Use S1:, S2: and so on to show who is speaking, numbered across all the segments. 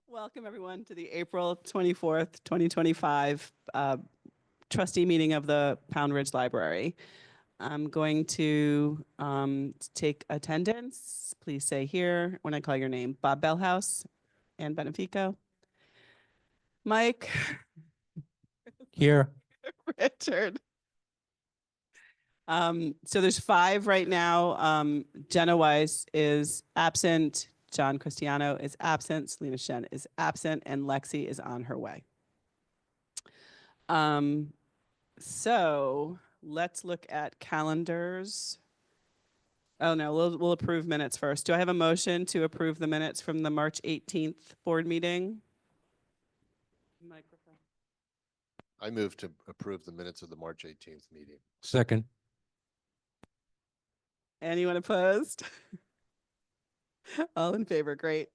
S1: Welcome, everyone, to the April 24th, 2025 trustee meeting of the Pound Ridge Library. I'm going to take attendance. Please say here when I call your name. Bob Bellhouse, Ann Benefico, Mike,
S2: Here.
S1: Richard. So there's 5 right now. Jenna Weiss is absent. John Cristiano is absent. Selena Shen is absent. And Lexi is on her way. So let's look at calendars. Oh, no, we'll approve minutes first. Do I have a motion to approve the minutes from the March 18th board meeting? Microphone.
S3: I move to approve the minutes of the March 18th meeting.
S2: Second.
S1: Anyone opposed? All in favor, great.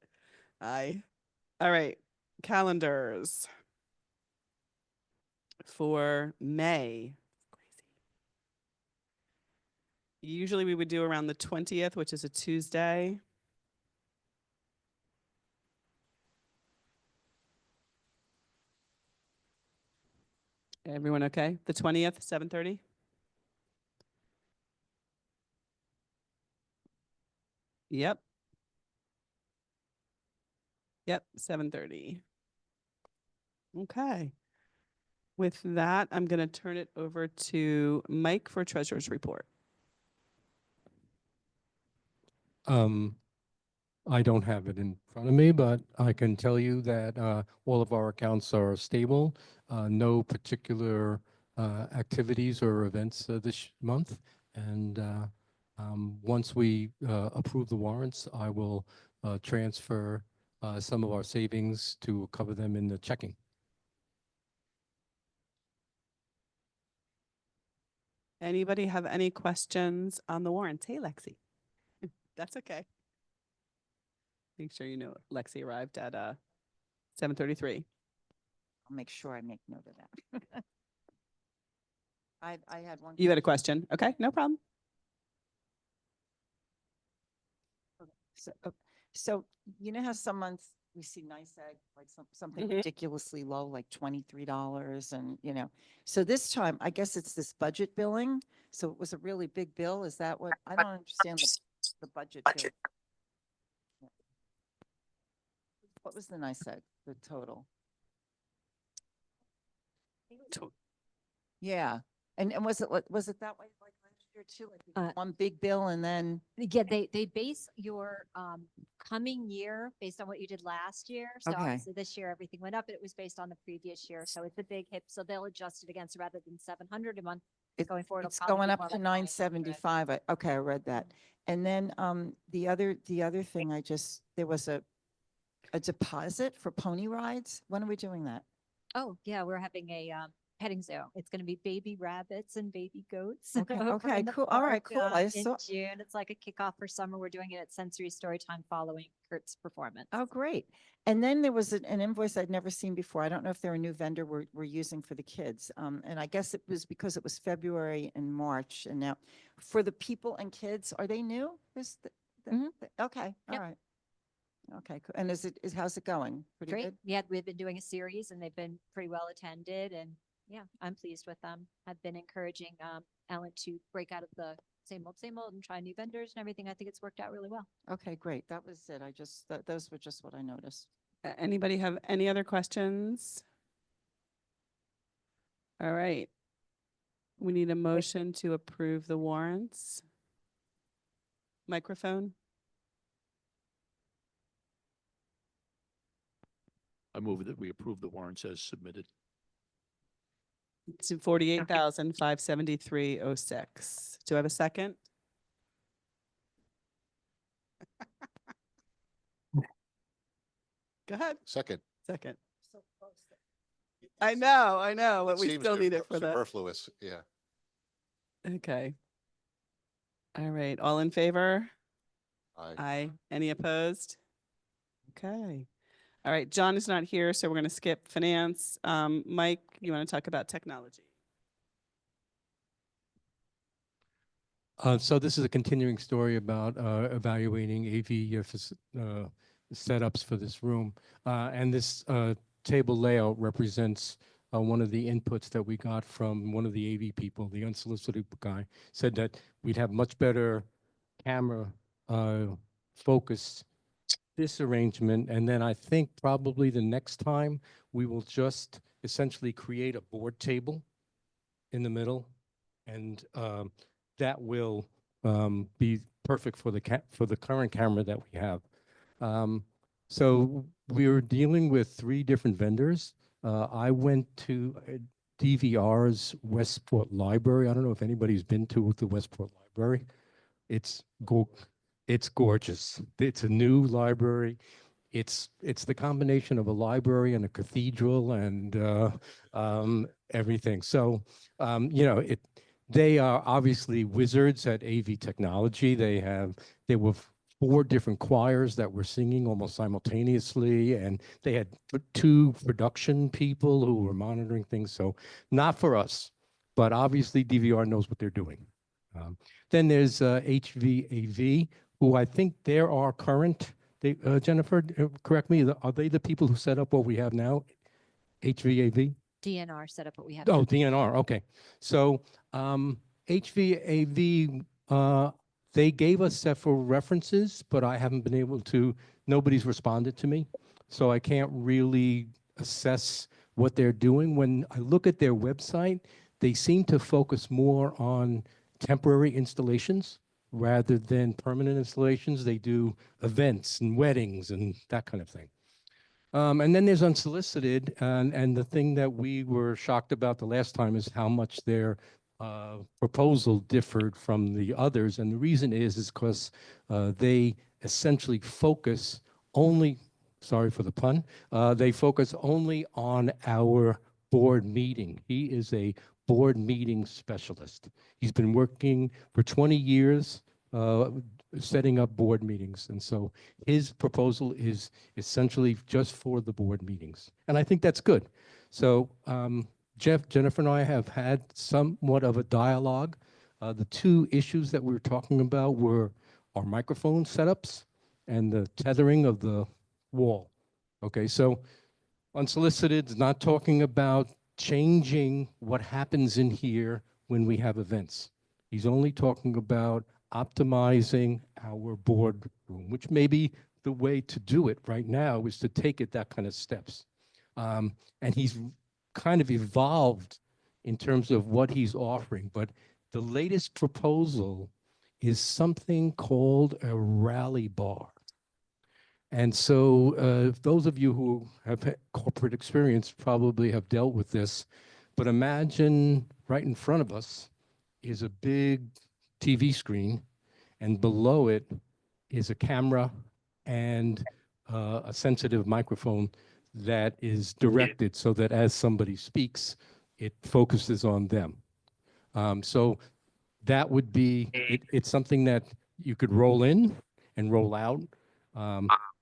S1: Aye. All right, calendars for May. Crazy. Usually we would do around the 20th, which is a Tuesday. Everyone okay? The 20th, 7:30? Yep. Yep, 7:30. Okay. With that, I'm going to turn it over to Mike for treasurer's report.
S2: I don't have it in front of me, but I can tell you that all of our accounts are stable. No particular activities or events this month. And once we approve the warrants, I will transfer some of our savings to cover them in the checking.
S1: Anybody have any questions on the warrants? Hey, Lexi. That's okay. Make sure you know Lexi arrived at 7:33.
S4: I'll make sure I make note of that. I had one.
S1: You had a question? Okay, no problem.
S4: So you know how some months we see nice egg, like something
S1: Mhm.
S4: ridiculously low, like $23, and So this time, I guess it's this budget billing. So it was a really big bill. Is that what? I don't understand the budget bill. Yeah. What was the nice egg? The total? Yeah, and was it that way like last year too? Like one big bill and then.
S5: Yeah, they base your coming year based on what you did last year. So
S4: Okay.
S5: obviously this year everything went up, but it was based on the previous year. So it's a big hit. So they'll adjust it against rather than 700 a month. Going forward,
S4: It's going up to 975. Okay, I read that. And then the other thing there was a deposit for pony rides. When are we doing that?
S5: Oh yeah, we're having a petting zoo. It's going to be baby rabbits and baby goats.
S4: Okay,
S5: over
S4: okay,
S5: in the
S4: cool. All right,
S5: park,
S4: cool. I
S5: in
S4: saw.
S5: June. It's like a kickoff for summer. We're doing it at Sensory Storytime following Kurt's performance.
S4: Oh, great. And then there was an invoice I'd never seen before. I don't know if they're a new vendor we're using for the kids. And I guess it was because it was February and March. And now for the people and kids, are they new? Okay, all
S5: Yep.
S4: right. Okay, cool. And how's it going? Pretty
S5: Great.
S4: good?
S5: Yeah, we've been doing a series and they've been pretty well attended, and yeah, I'm pleased with them. I've been encouraging Ellen to break out of the same old and try new vendors and everything. I think it's worked out really well.
S4: Okay, great. That was it. Those were just what I noticed.
S1: Anybody have any other questions? All right. We need a motion to approve the warrants. Microphone.
S6: I move that we approve the warrants as submitted.
S1: To 48,573.06. Do I have a second? Go ahead.
S3: Second.
S1: Second. I know, but we
S3: Seems
S1: still need it for that.
S3: superfluous. Yeah.
S1: Okay. All right. All in favor?
S3: Aye.
S1: Aye. Any opposed? Okay. All right. John is not here, so we're going to skip finance. Mike, you want to talk about technology?
S2: So this is a continuing story about evaluating AV setups for this room. And this table layout represents one of the inputs that we got from one of the AV people, the unsolicited guy, said that we'd have much better camera focus this arrangement. And then I think probably the next time we will just essentially create a board table in the middle, and that will be perfect for the current camera that we have. So we're dealing with 3 different vendors. I went to DVR's Westport Library. I don't know if anybody's been to the Westport Library. It's it's gorgeous. It's a new library. It's the combination of a library and a cathedral and everything. So you know, they are obviously wizards at AV technology. There were 4 different choirs that were singing almost simultaneously, and they had 2 production people who were monitoring things. So not for us, but obviously DVR knows what they're doing. Then there's HVAV, who I think there are current. Jennifer, correct me, are they the people who set up what we have now, HVAV?
S5: DNR set up what we have.
S2: Oh, DNR, okay. So HVAV, they gave us several references, but I haven't been able to, nobody's responded to me. So I can't really assess what they're doing. When I look at their website, they seem to focus more on temporary installations rather than permanent installations. They do events and weddings and that kind of thing. And then there's unsolicited, and the thing that we were shocked about the last time is how much their proposal differed from the others. And the reason is because they essentially focus only, sorry for the pun, they focus only on our board meeting. He is a board meeting specialist. He's been working for 20 years setting up board meetings. And so his proposal is essentially just for the board meetings. And I think that's good. So Jennifer and I have had somewhat of a dialogue. The 2 issues that we were talking about were our microphone setups and the tethering of the wall. Okay, so unsolicited is not talking about changing what happens in here when we have events. He's only talking about optimizing our boardroom, which may be the way to do it right now, is to take it that kind of steps. And he's kind of evolved in terms of what he's offering, but the latest proposal is something called a rally bar. And so those of you who have had corporate experience probably have dealt with this, but imagine right in front of us is a big TV screen, and below it is a camera and a sensitive microphone that is directed so that as somebody speaks, it focuses on them. So that would be, it's something that you could roll in and roll out.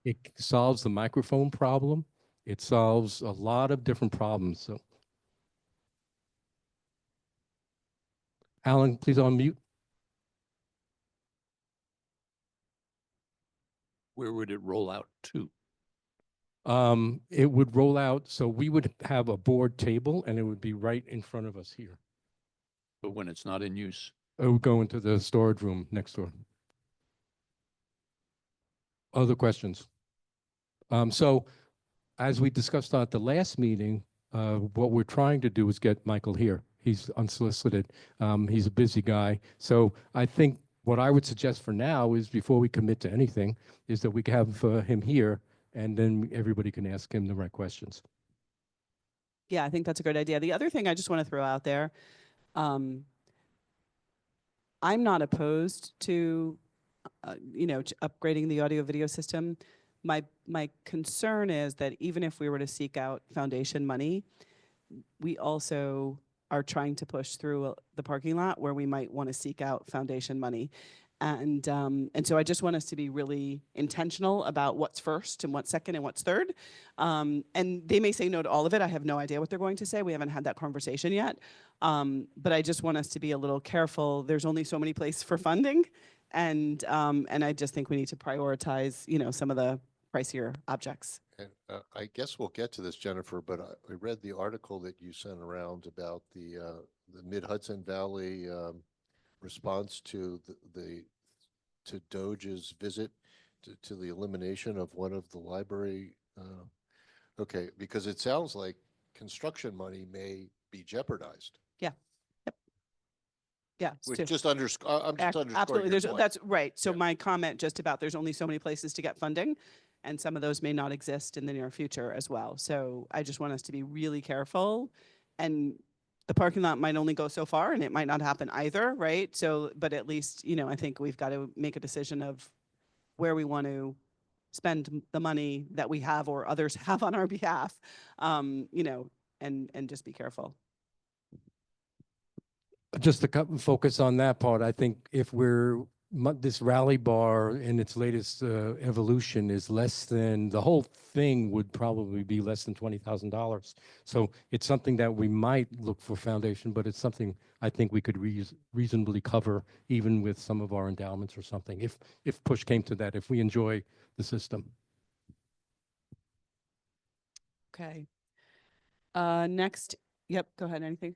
S2: It solves the microphone problem. It solves a lot of different problems. So, Alan, please unmute.
S6: Where would it roll out to?
S2: It would roll out, so we would have a board table and it would be right in front of us here.
S6: But when it's not in use?
S2: It would go into the storage room next door. Other questions? So as we discussed at the last meeting, what we're trying to do is get Michael here. He's unsolicited. He's a busy guy. So I think what I would suggest for now is, before we commit to anything, is that we can have him here, and then everybody can ask him the right questions.
S1: Yeah, I think that's a great idea. The other thing I just want to throw out there, I'm not opposed to, upgrading the audio video system. My concern is that even if we were to seek out foundation money, we also are trying to push through the parking lot where we might want to seek out foundation money. And so I just want us to be really intentional about what's first and what's second and what's third. And they may say no to all of it. I have no idea what they're going to say. We haven't had that conversation yet. But I just want us to be a little careful. There's only so many places for funding. And I just think we need to prioritize, some of the pricier objects.
S3: And I guess we'll get to this, Jennifer, but I read the article that you sent around about the Mid-Hudson Valley response to to Doge's visit to the elimination of one of the library. Okay, because it sounds like construction money may be jeopardized.
S1: Yeah.
S3: Which
S1: so-
S3: just I'm just underscoring
S1: Absolutely.
S3: your
S1: There's,
S3: point.
S1: that's right. So
S3: Yeah.
S1: my comment just about there's only so many places to get funding, and some of those may not exist in the near future as well. So I just want us to be really careful, and the parking lot might only go so far, and it might not happen either, right? So, but at least, I think we've got to make a decision of where we want to spend the money that we have or others have on our behalf, and just be careful.
S2: Just to focus on that part, I think if this rally bar in its latest evolution is less than, the whole thing would probably be less than $20,000. So it's something that we might look for foundation, but it's something I think we could reasonably cover even with some of our endowments or something, if push came to that, if we enjoy the system.
S1: Okay. Next, yep, go ahead, anything?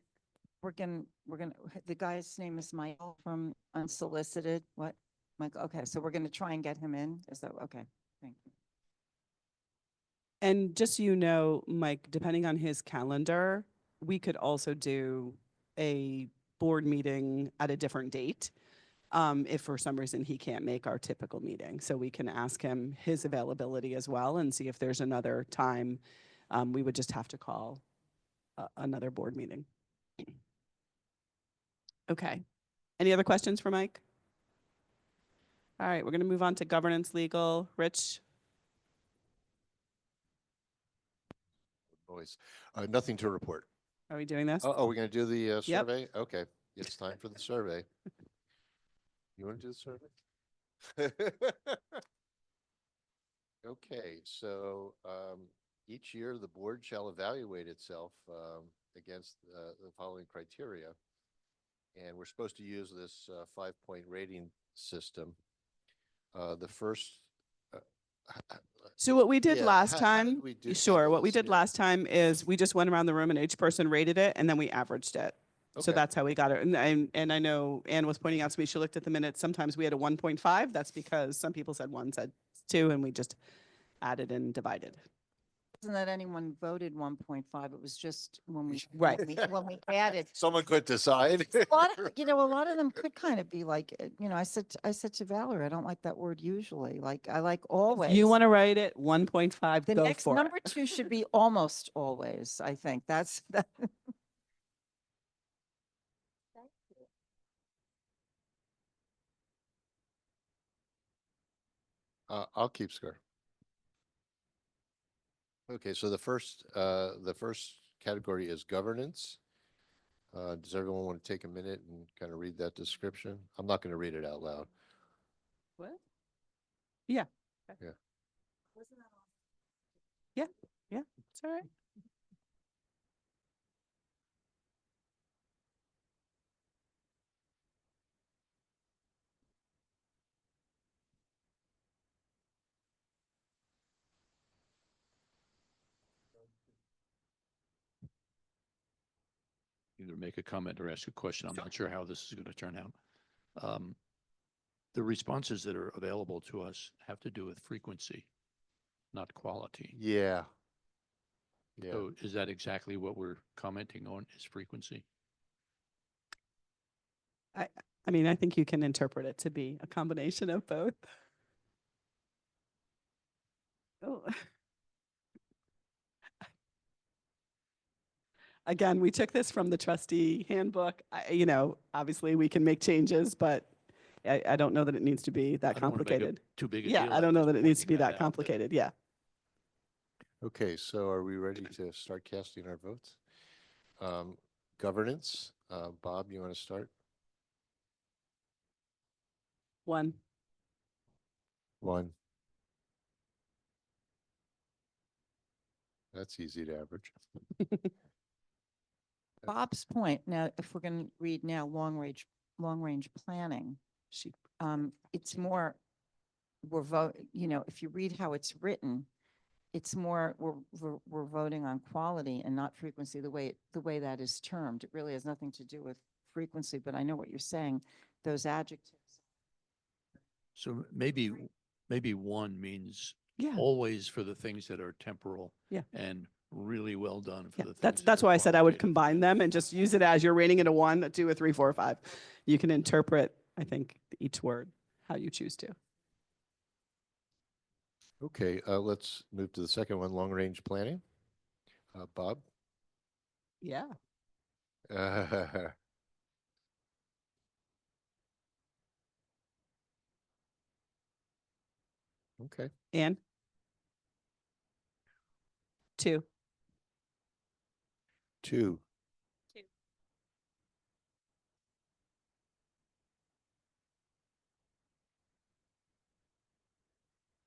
S4: The guy's name is Michael from Unsolicited. What? Michael, okay, so we're gonna try and get him in. Is that, okay, thank you.
S1: And just so you know, Mike, depending on his calendar, we could also do a board meeting at a different date, if for some reason he can't make our typical meeting. So we can ask him his availability as well and see if there's another time. We would just have to call another board meeting. Okay. Any other questions for Mike? All right, we're going to move on to governance legal. Rich?
S3: Boys, nothing to report.
S1: Are we doing this?
S3: Oh, we're going to do the
S1: Yep.
S3: survey? Okay, it's time for the survey. You want to do the survey? Okay, so each year the board shall evaluate itself against the following criteria. And we're supposed to use this 5-point rating system. The first.
S1: So what we did
S3: Yeah,
S1: last
S3: how
S1: time,
S3: did we
S1: sure,
S3: handle
S1: what we
S3: this
S1: did
S3: year?
S1: last time is we just went around the room and each person rated it and then we averaged it. So
S3: Okay.
S1: that's how we got it. And I know Anne was pointing out to me, she looked at the minutes, sometimes we had a 1.5. That's because some people said 1, said 2, and we just added and divided.
S4: Wasn't that anyone voted 1.5? It was just when we,
S1: Right.
S4: when we added.
S3: Someone could decide.
S4: A lot of, a lot of them could kind of be like, I said to Valerie, I don't like that word usually. Like, I like always.
S1: You want to write it 1.5,
S4: The
S1: go
S4: next
S1: for
S4: number
S1: it.
S4: 2 should be almost always, I think. That's that.
S3: I'll keep score. Okay, so the first category is governance. Does everyone want to take a minute and kind of read that description? I'm not going to read it out loud.
S1: What? Yeah.
S3: Yeah.
S1: Yeah, it's all right.
S6: Either make a comment or ask a question. I'm not sure how this is going to turn out. The responses that are available to us have to do with frequency, not quality.
S3: Yeah. Yeah.
S6: So is that exactly what we're commenting on, is frequency?
S1: I mean, I think you can interpret it to be a combination of both. Oh. Again, we took this from the trustee handbook. Obviously we can make changes, but I don't know that it needs to be that
S6: I don't wanna make a
S1: complicated.
S6: Too big a
S1: Yeah,
S6: deal
S1: I
S6: out
S1: don't
S6: of
S1: know
S6: just
S1: that it needs to be
S6: pointing
S1: that
S6: out
S1: complicated. Yeah.
S3: Okay, so are we ready to start casting our votes? Governance, Bob, you want to start?
S1: 1.
S3: 1. That's easy to average.
S4: Bob's point, now, if we're going to read now long range planning,
S1: She,
S4: it's more, if you read how it's written, it's more, we're voting on quality and not frequency, the way that is termed. It really has nothing to do with frequency, but I know what you're saying, those adjectives.
S6: So maybe one means
S1: Yeah.
S6: always for the things that are temporal.
S1: Yeah.
S6: And really well done for
S1: Yeah,
S6: the things.
S1: that's
S6: that are
S1: why I said I would
S6: qualitative.
S1: combine them and just use it as you're rating it a 1, a 2, a 3, 4, or 5. You can interpret, I think, each word how you choose to.
S3: Okay, let's move to the second one, long-range planning. Bob?
S1: Yeah.
S3: Okay,
S1: And 2.
S3: 2.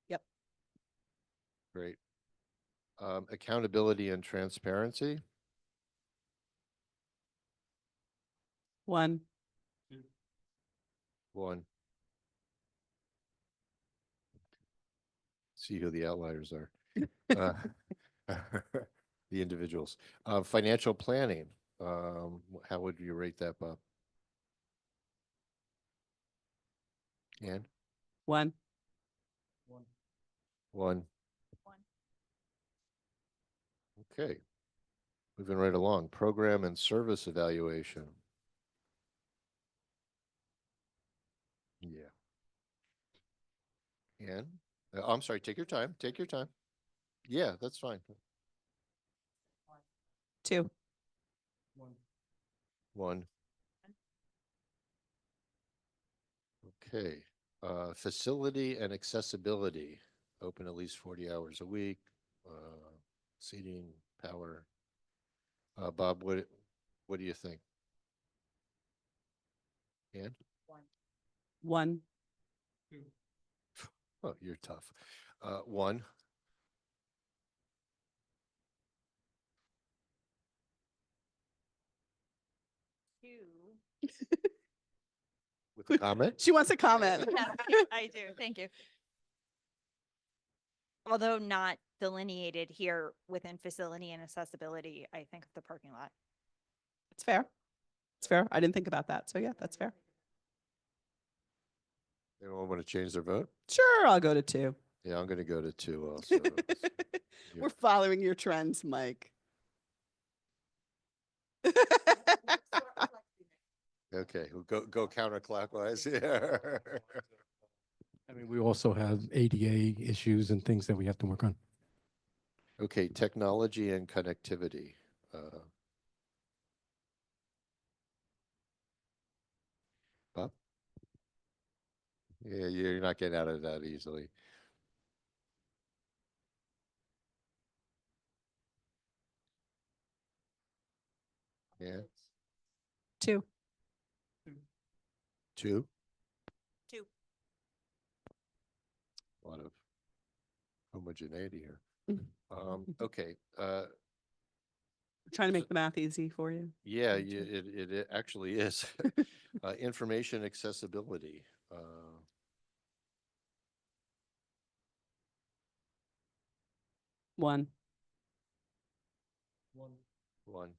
S1: Yep.
S3: Great. Accountability and transparency.
S1: 1.
S3: 1. See who the outliers are. Uh, the individuals. Financial planning. How would you rate that, Bob? And
S1: 1.
S3: 1. Okay. Moving right along. Program and service evaluation. Yeah. And I'm sorry, take your time. Take your time. Yeah, that's fine.
S1: 2.
S3: 1. Okay. Facility and accessibility. Open at least 40 hours a week. Seating, power. Bob, what do you think? And
S1: 1.
S3: oh, you're tough. 1.
S7: 2.
S3: With a comment?
S1: She wants a comment.
S7: Yeah, I do. Thank you. Although not delineated here within facility and accessibility, I think of the parking lot.
S1: It's fair. It's fair. I didn't think about that. So yeah, that's fair.
S3: Anyone want to change their vote?
S1: Sure, I'll go to 2.
S3: Yeah, I'm going to go to 2 also.
S1: We're following your trends, Mike.
S3: Okay, we'll go counterclockwise. Yeah.
S2: I mean, we also have ADA issues and things that we have to work on.
S3: Okay, technology and connectivity. Bob? Yeah, you're not getting out of that easily. Yeah,
S1: 2.
S3: 2.
S7: 2.
S3: A lot of homogeneity here.
S1: Mm.
S3: Okay,
S1: Trying to make the math easy for you.
S3: yeah, it actually is. Information accessibility.
S1: 1.
S3: 1.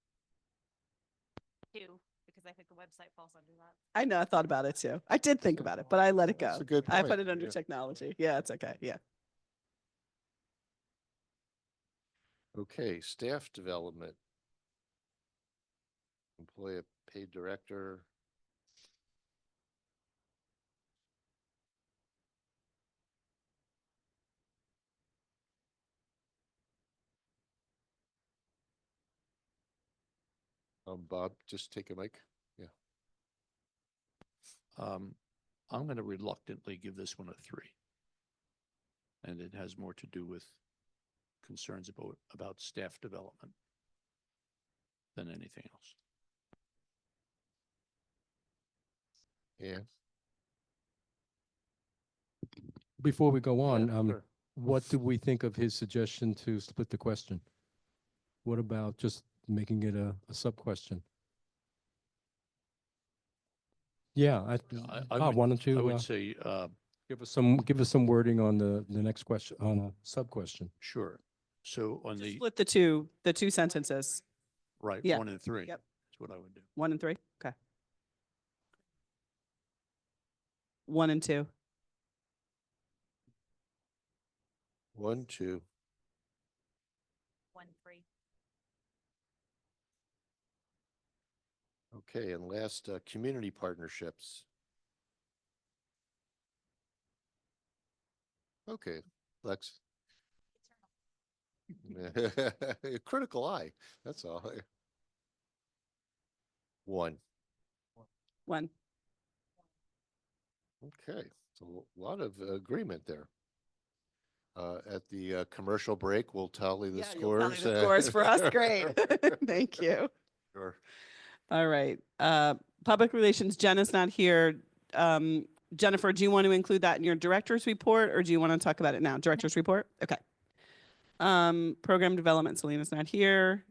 S7: 2, because I think the website falls under that.
S1: I know. I thought about it too. I did think about it, but I let it go.
S3: That's a good
S1: I
S3: point,
S1: put it under
S3: yeah.
S1: technology. Yeah, it's okay. Yeah.
S3: Okay, staff development. Employ a paid director. Bob, just take a mic. Yeah.
S6: I'm going to reluctantly give this one a 3. And it has more to do with concerns about staff development than anything else.
S3: Yeah.
S2: Before we go on,
S3: Sure.
S2: what do we think of his suggestion to split the question? What about just making it a sub-question? Yeah,
S6: I
S2: Bob, why don't
S6: I
S2: you?
S6: would say
S2: Give us some wording on the next question, on a sub-question.
S6: Sure. So on
S1: Just
S6: the,
S1: split the two sentences,
S6: right,
S1: yeah.
S6: 1 and 3.
S1: Yep.
S6: That's what I would do.
S1: 1 and 3, okay. 1 and 2,
S3: 1, 2,
S7: 1-3.
S3: okay, and last, community partnerships. Okay, Lex. Critical eye, that's all. 1,
S1: 1.
S3: okay, so a lot of agreement there. At the commercial break, we'll tally the
S1: Yeah, you'll tally
S3: scores.
S1: the scores for us, great. Thank you.
S3: Sure.
S1: All right, public relations, Jen is not here. Jennifer, do you want to include that in your director's report, or do you want to talk about it now? Director's report, okay. Program development, Selena's not here.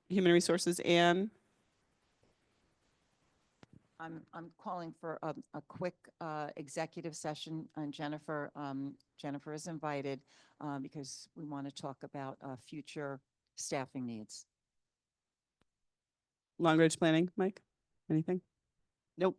S1: Human resources, Anne.
S4: I'm calling for a quick executive session, and Jennifer is invited because we want to talk about future staffing needs.
S1: Long Range Planning, Mike? Anything? Nope.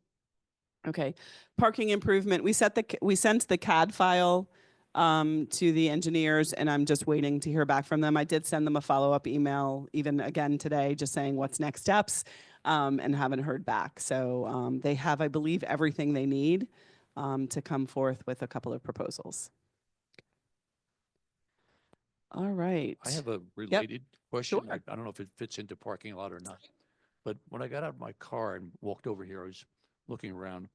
S1: Okay. Parking improvement, we sent the CAD file to the engineers, and I'm just waiting to hear back from them. I did send them a follow-up email even again today, just saying what's next steps, and haven't heard back. So they have, I believe, everything they need to come forth with a couple of proposals. All right.
S6: I have a related question.
S1: Sure.
S6: I don't know if it fits into parking lot or not. But when I got out of my car and walked over here, I was looking around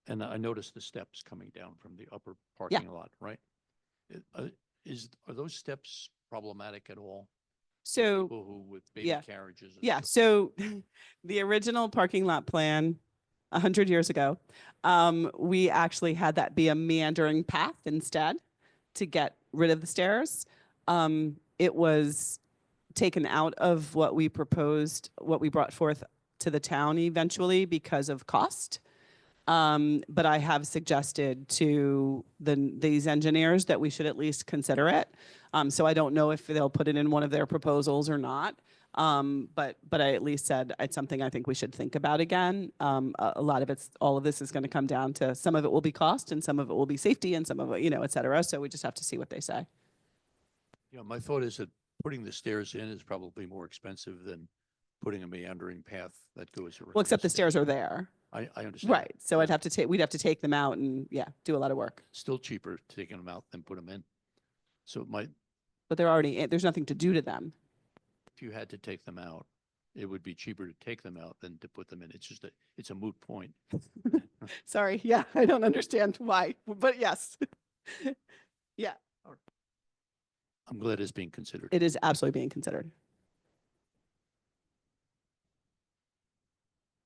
S6: and I noticed the steps coming down from the upper parking lot, right? Are those steps problematic at all?
S1: So
S6: People who with baby
S1: yeah.
S6: carriages? and
S1: yeah,
S6: stuff?
S1: so the original parking lot plan 100 years ago, we actually had that be a meandering path instead to get rid of the stairs. It was taken out of what we proposed, what we brought forth to the town eventually because of cost. But I have suggested to these engineers that we should at least consider it. So I don't know if they'll put it in one of their proposals or not. But I at least said it's something I think we should think about again. A lot of all of this is going to come down to, some of it will be cost and some of it will be safety and some of it, et cetera. So we just have to see what they say.
S6: Yeah, my thought is that putting the stairs in is probably more expensive than putting a meandering path that goes around.
S1: Well, except the stairs are there.
S6: I understand.
S1: Right. So
S6: Yeah.
S1: we'd have to take them out and do a lot of work.
S6: Still cheaper taking them out than put them in. So it might,
S1: But they're already, there's nothing to do to them.
S6: if you had to take them out, it would be cheaper to take them out than to put them in. It's just it's a moot point.
S1: Sorry. Yeah. I don't understand why, but yes. Yeah,
S6: I'm glad it's being considered.
S1: it is absolutely being considered.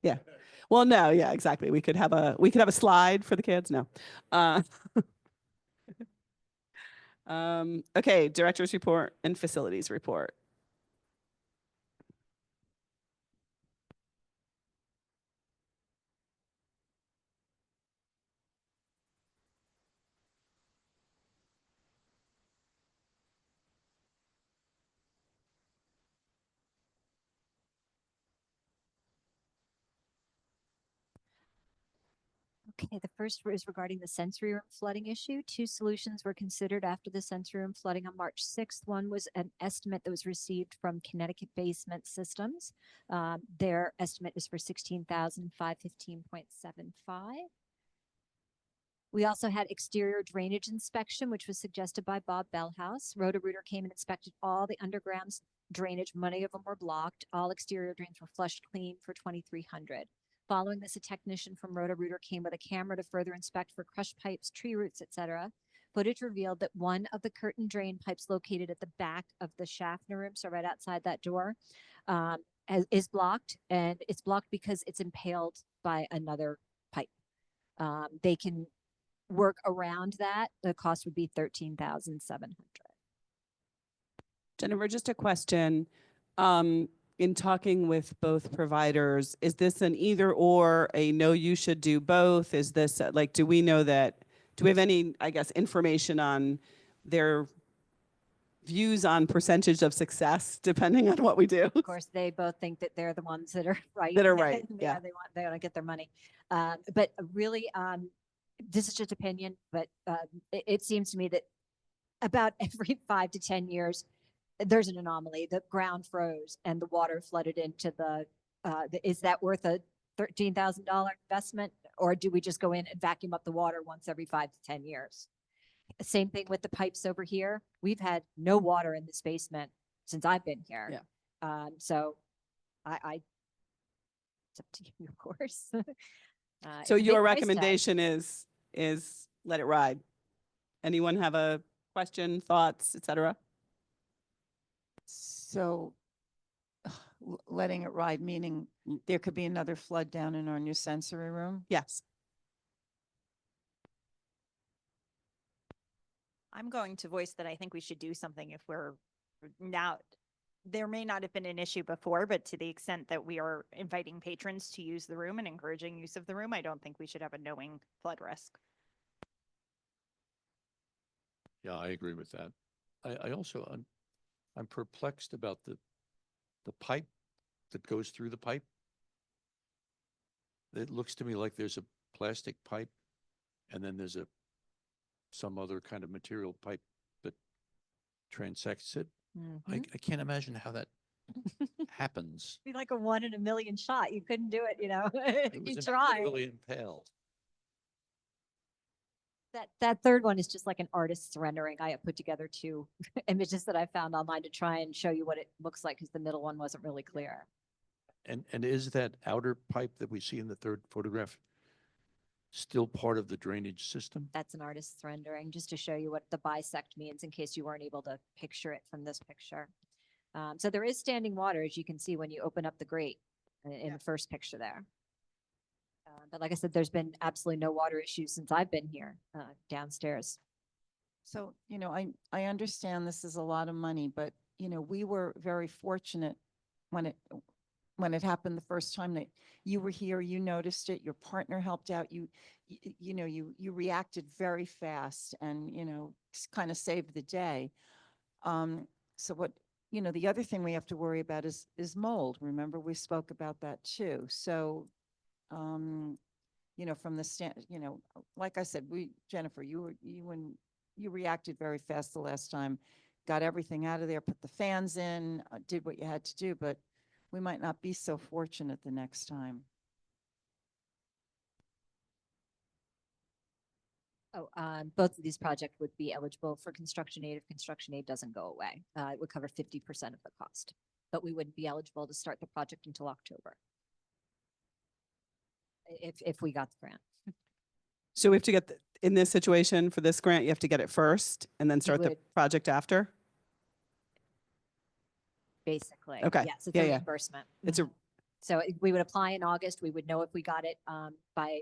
S1: Yeah. Well, no, yeah, exactly. We could have a slide for the kids. No. Okay, director's report and facilities report.
S5: Okay, the first is regarding the sensory room flooding issue. Two solutions were considered after the sensory room flooding on March 6th. One was an estimate that was received from Connecticut Basement Systems. Their estimate is for $16,515.75. We also had exterior drainage inspection, which was suggested by Bob Bellhouse. Roto-Rooter came and inspected all the underground drainage. Many of them were blocked. All exterior drains were flushed clean for $2,300. Following this, a technician from Roto-Rooter came with a camera to further inspect for crushed pipes, tree roots, etc. Footage revealed that one of the curtain drain pipes located at the back of the Schaffner room, so right outside that door, is blocked, and it's blocked because it's impaled by another pipe. They can work around that. The cost would be $13,700.
S1: Jennifer, just a question. In talking with both providers, is this an either or, a no, you should do both? Is this do we know that do we have any, I guess, information on their views on percentage of success, depending on what we do?
S5: Of course, they both think that they're the ones that are right.
S1: That are right,
S5: and
S1: yeah.
S5: They want to get their money. But really, this is just opinion, but it seems to me that about every 5 to 10 years, there's an anomaly. The ground froze and the water flooded into is that worth a $13,000 investment? Or do we just go in and vacuum up the water once every 5 to 10 years? Same thing with the pipes over here. We've had no water in this basement since I've been here.
S1: Yeah.
S5: So it's up to you, of course.
S1: So
S5: it's a big
S1: your
S5: price tag.
S1: recommendation is let it ride. Anyone have a question, thoughts, et cetera?
S4: So letting it ride, meaning there could be another flood down in our new sensory room?
S1: Yes.
S7: I'm going to voice that I think we should do something if we're now, there may not have been an issue before, but to the extent that we are inviting patrons to use the room and encouraging use of the room, I don't think we should have a knowing flood risk.
S6: Yeah, I agree with that. I also, I'm perplexed about the pipe that goes through the pipe. It looks to me like there's a plastic pipe and then there's some other kind of material pipe that transects it.
S5: Mhm.
S6: I can't imagine how that happens.
S5: Be like a 1 in a million shot. You couldn't do it,
S6: It
S5: you
S6: was
S5: try.
S6: really impaled.
S5: That third one is just like an artist's rendering. I have put together 2 images that I found online to try and show you what it looks like because the middle one wasn't really clear.
S6: And is that outer pipe that we see in the third photograph still part of the drainage system?
S5: That's an artist's rendering, just to show you what the bisect means in case you weren't able to picture it from this picture. So there is standing water, as you can see when you open up the grate in the first picture there. But like I said, there's been absolutely no water issues since I've been here downstairs.
S4: So, I understand this is a lot of money, but, we were very fortunate when it happened the first time that you were here, you noticed it, your partner helped out, you reacted very fast and, kind of saved the day. So what, the other thing we have to worry about is mold. Remember, we spoke about that too. So, from the like I said, Jennifer, you reacted very fast the last time, got everything out of there, put the fans in, did what you had to do, but we might not be so fortunate the next time.
S5: Oh, both of these projects would be eligible for construction aid if construction aid doesn't go away. It would cover 50% of the cost, but we wouldn't be eligible to start the project until October. If we got the grant.
S1: So we have to get, in this situation for this grant, you have to get it first and then start the
S5: would.
S1: project after?
S5: Basically.
S1: Okay.
S5: Yes, it's
S1: Yeah,
S5: a
S1: yeah.
S5: reimbursement.
S1: It's a,
S5: So we would apply in August. We would know if we got it by,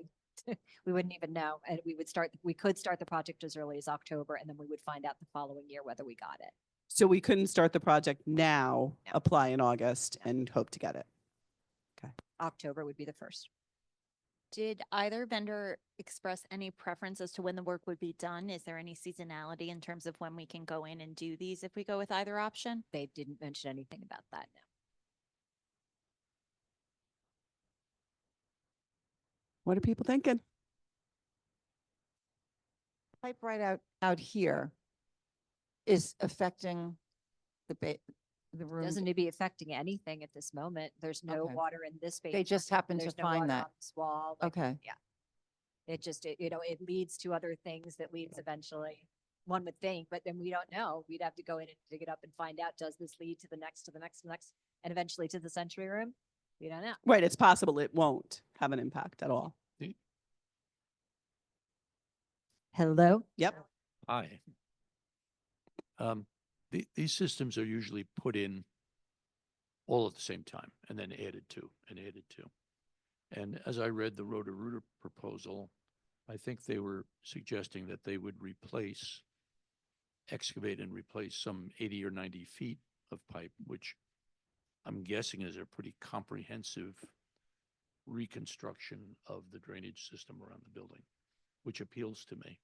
S5: we wouldn't even know. And we could start the project as early as October, and then we would find out the following year whether we got it.
S1: so we couldn't start the project now,
S5: No.
S1: apply in August and hope to get it.
S5: October would be the first.
S7: Did either vendor express any preference as to when the work would be done? Is there any seasonality in terms of when we can go in and do these if we go with either option?
S5: They didn't mention anything about that, no.
S1: What are people thinking?
S4: Pipe right out here is affecting the room.
S5: Doesn't need to be affecting anything at this moment. There's no
S4: Okay.
S5: water in this space.
S4: They just happen to
S5: There's no
S4: find
S5: water
S4: that.
S5: on this wall. like,
S4: Okay.
S5: It just, it leads to other things that leads eventually, one would think, but then we don't know. We'd have to go in and dig it up and find out, does this lead to the next, to the next, to the next, and eventually to the Century Room? We don't know.
S1: Right, it's possible it won't have an impact at all.
S5: Hello?
S1: Yep.
S6: Hi. These systems are usually put in all at the same time and then added to and added to. And as I read the Roto-Rooter proposal, I think they were suggesting that they would excavate and replace some 80 or 90 feet of pipe, which I'm guessing is a pretty comprehensive reconstruction of the drainage system around the building, which appeals to me.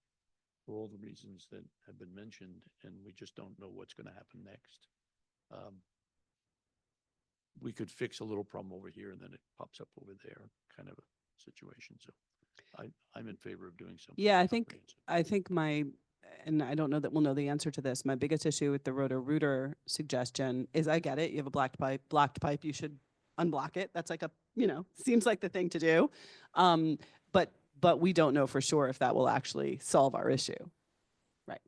S6: for all the reasons that have been mentioned, and we just don't know what's going to happen next. We could fix a little problem over here and then it pops up over there, kind of a situation. So I'm in favor of doing something.
S1: Yeah,
S6: comprehensive.
S1: I think and I don't know that we'll know the answer to this. My biggest issue with the roto-rooter suggestion is I get it. You have a blocked pipe, you should unblock it. That's like seems like the thing to do. But we don't know for sure if that will actually solve our issue. Right.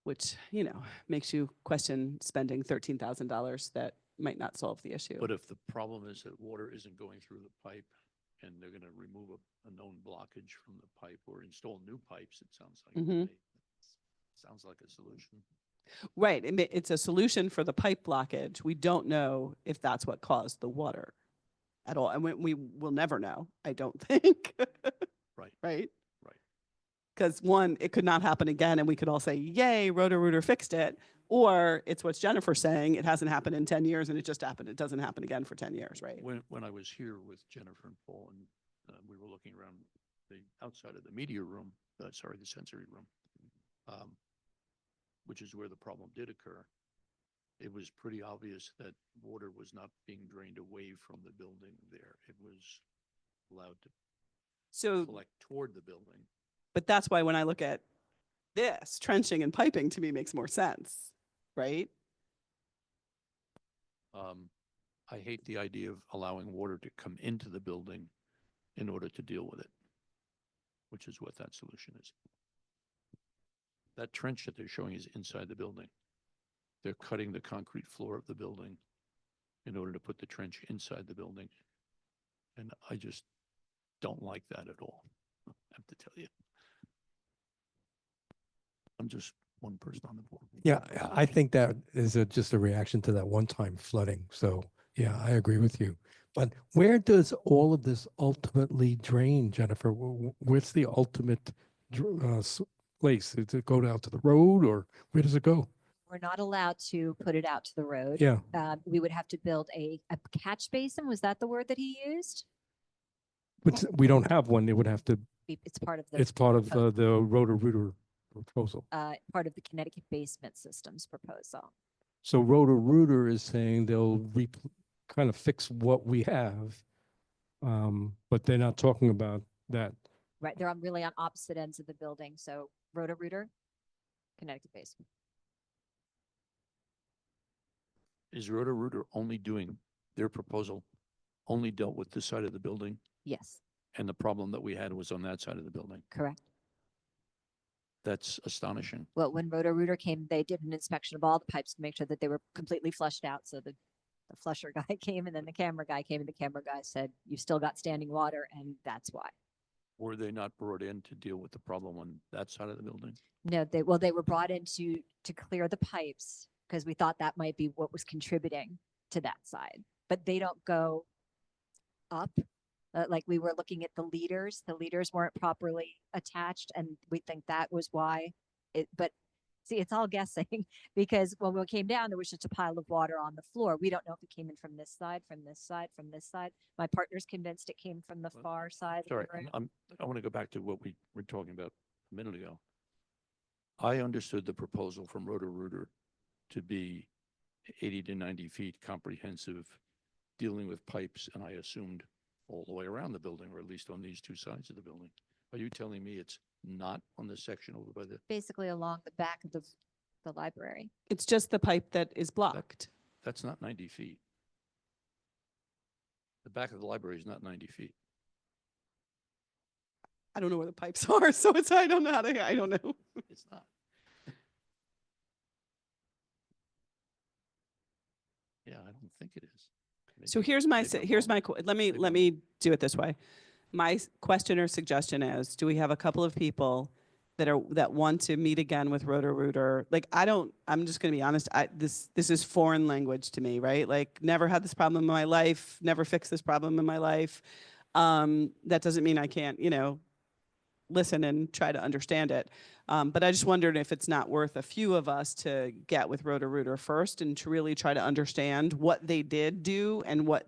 S1: Which, makes you question spending $13,000 that might not solve the issue.
S6: But if the problem is that water isn't going through the pipe and they're going to remove a known blockage from the pipe or install new pipes, it sounds like. to
S1: Mhm.
S6: me. Sounds like a solution.
S1: Right. It's a solution for the pipe blockage. We don't know if that's what caused the water at all. And we will never know, I don't think.
S6: Right.
S1: Right?
S6: Right.
S1: Because one, it could not happen again and we could all say, yay, Roto-Rooter fixed it. Or it's what Jennifer's saying, it hasn't happened in 10 years and it just happened. It doesn't happen again for 10 years, right?
S6: When I was here with Jennifer and Paul and we were looking around the outside of the media room, the sensory room, which is where the problem did occur, it was pretty obvious that water was not being drained away from the building there. It was allowed to
S1: So,
S6: collect toward the building.
S1: but that's why when I look at this, trenching and piping to me makes more sense, right?
S6: I hate the idea of allowing water to come into the building in order to deal with it, which is what that solution is. That trench that they're showing is inside the building. They're cutting the concrete floor of the building in order to put the trench inside the building. And I just don't like that at all, I have to tell you. I'm just one person on the board.
S2: Yeah, I think that is just a reaction to that one-time flooding. So, yeah, I agree with you. But where does all of this ultimately drain, Jennifer? Where's the ultimate place? Does it go down to the road or where does it go?
S5: We're not allowed to put it out to the road.
S2: Yeah,
S5: We would have to build a catch basin. Was that the word that he used?
S2: but we don't have one. It would have to,
S5: It's part of the.
S2: it's part of
S5: proposal.
S2: the Roto-Rooter proposal.
S5: Part of the Connecticut basement systems proposal.
S2: So Roto-Rooter is saying they'll kind of fix what we have, but they're not talking about that.
S5: Right, they're really on opposite ends of the building. So Roto-Rooter, Connecticut basement.
S6: Is Roto-Rooter only doing, their proposal only dealt with this side of the building?
S5: Yes,
S6: And the problem that we had was on that side of the building?
S5: correct.
S6: That's astonishing.
S5: Well, when Roto-Rooter came, they did an inspection of all the pipes to make sure that they were completely flushed out. So the flusher guy came and then the camera guy came and the camera guy said, you've still got standing water and that's why.
S6: Were they not brought in to deal with the problem on that side of the building?
S5: No, they were brought in to clear the pipes because we thought that might be what was contributing to that side. But they don't go up. Like we were looking at the leaders weren't properly attached and we think that was why but see, it's all guessing because when we came down, there was just a pile of water on the floor. We don't know if it came in from this side, from this side, from this side. My partner's convinced it came from the
S6: Well,
S5: far side.
S6: Sorry,
S5: of the room.
S6: I want to go back to what we were talking about a minute ago. I understood the proposal from Roto-Rooter to be 80 to 90 feet comprehensive, dealing with pipes, and I assumed all the way around the building, or at least on these two sides of the building. Are you telling me it's not on this section over by the,
S5: Basically along the back of the library.
S1: It's just the pipe that is blocked.
S6: that's not 90 feet. The back of the library is not 90 feet.
S1: I don't know where the pipes are, so I don't know I don't know.
S6: It's not. Yeah, I don't think it is.
S1: So
S6: Maybe-
S1: here's my,
S6: maybe I'm
S1: here's
S6: wrong.
S1: my, let me
S6: Maybe I'm-
S1: me do it this way. My question or suggestion is, do we have a couple of people that want to meet again with Roto-Rooter? Like, I'm just gonna be honest, this is foreign language to me, right? Like, never had this problem in my life, never fixed this problem in my life. That doesn't mean I can't, listen and try to understand it. But I just wondered if it's not worth a few of us to get with Roto-Rooter first and to really try to understand what they did do and what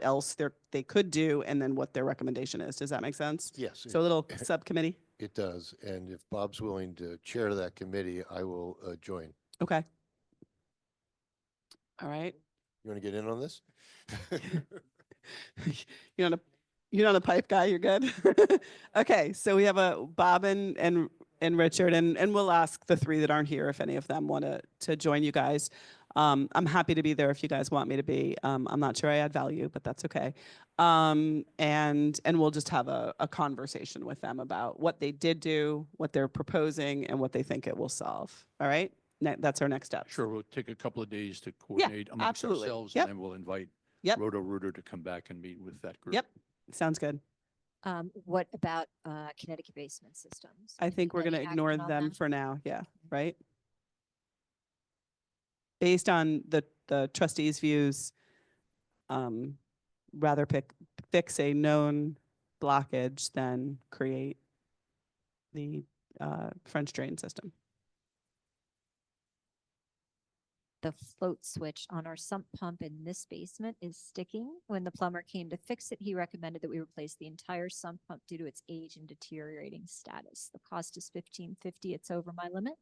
S1: else they could do and then what their recommendation is. Does that make sense?
S3: Yes.
S1: So a little subcommittee?
S3: It does. And if Bob's willing to chair that committee, I will join.
S1: Okay. All right.
S3: You want to get in on this?
S1: You're not a you're not a pipe guy. You're good. Okay, so we have a Bob and Richard, and we'll ask the three that aren't here if any of them want to join you guys. I'm happy to be there if you guys want me to be. I'm not sure I add value, but that's okay. And we'll just have a conversation with them about what they did do, what they're proposing, and what they think it will solve. All right, that's our next step.
S6: Sure, we'll take a couple of days to coordinate amongst
S1: absolutely.
S6: ourselves,
S1: Yep.
S6: and then we'll invite
S1: Yep.
S6: Roto-Rooter to come back and meet with that group.
S1: Yep. Sounds good.
S5: What about Connecticut basement systems?
S1: I think we're going to
S5: Any
S1: ignore
S5: action on
S1: them
S5: them?
S1: for now. Yeah, right? Based on the trustees' views, rather fix a known blockage than create the French drain system.
S5: The float switch on our sump pump in this basement is sticking. When the plumber came to fix it, he recommended that we replace the entire sump pump due to its age and deteriorating status. The cost is $15.50. It's over my limit.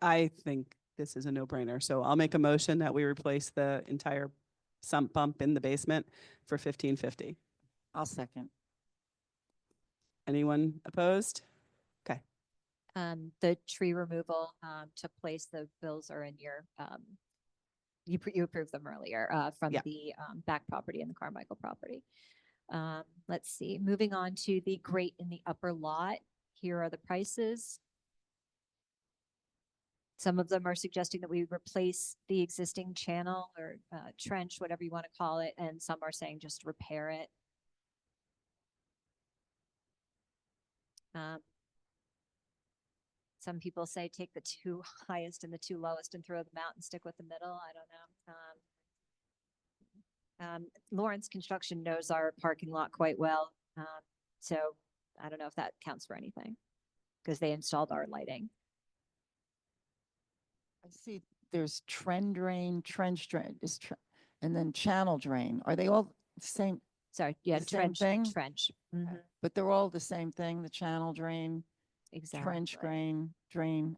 S1: I think this is a no-brainer, so I'll make a motion that we replace the entire sump pump in the basement for $15.50.
S4: I'll second.
S1: Anyone opposed?
S5: The tree removal took place. The bills are in your, you approved them earlier from
S1: Yeah.
S5: the back property and the Carmichael property. Let's see, moving on to the grate in the upper lot. Here are the prices. Some of them are suggesting that we replace the existing channel or trench, whatever you want to call it, and some are saying just repair it. Some people say take the two highest and the two lowest and throw them out and stick with the middle. I don't know. Lawrence Construction knows our parking lot quite well. So I don't know if that counts for anything because they installed our lighting.
S4: I see there's trend drain, trench drain, and then channel drain. Are they all the same?
S5: Sorry, yeah,
S4: The same
S5: trench,
S4: thing?
S5: trench. Mhm,
S4: But they're all the same thing, the channel drain, trench
S5: exactly.
S4: drain.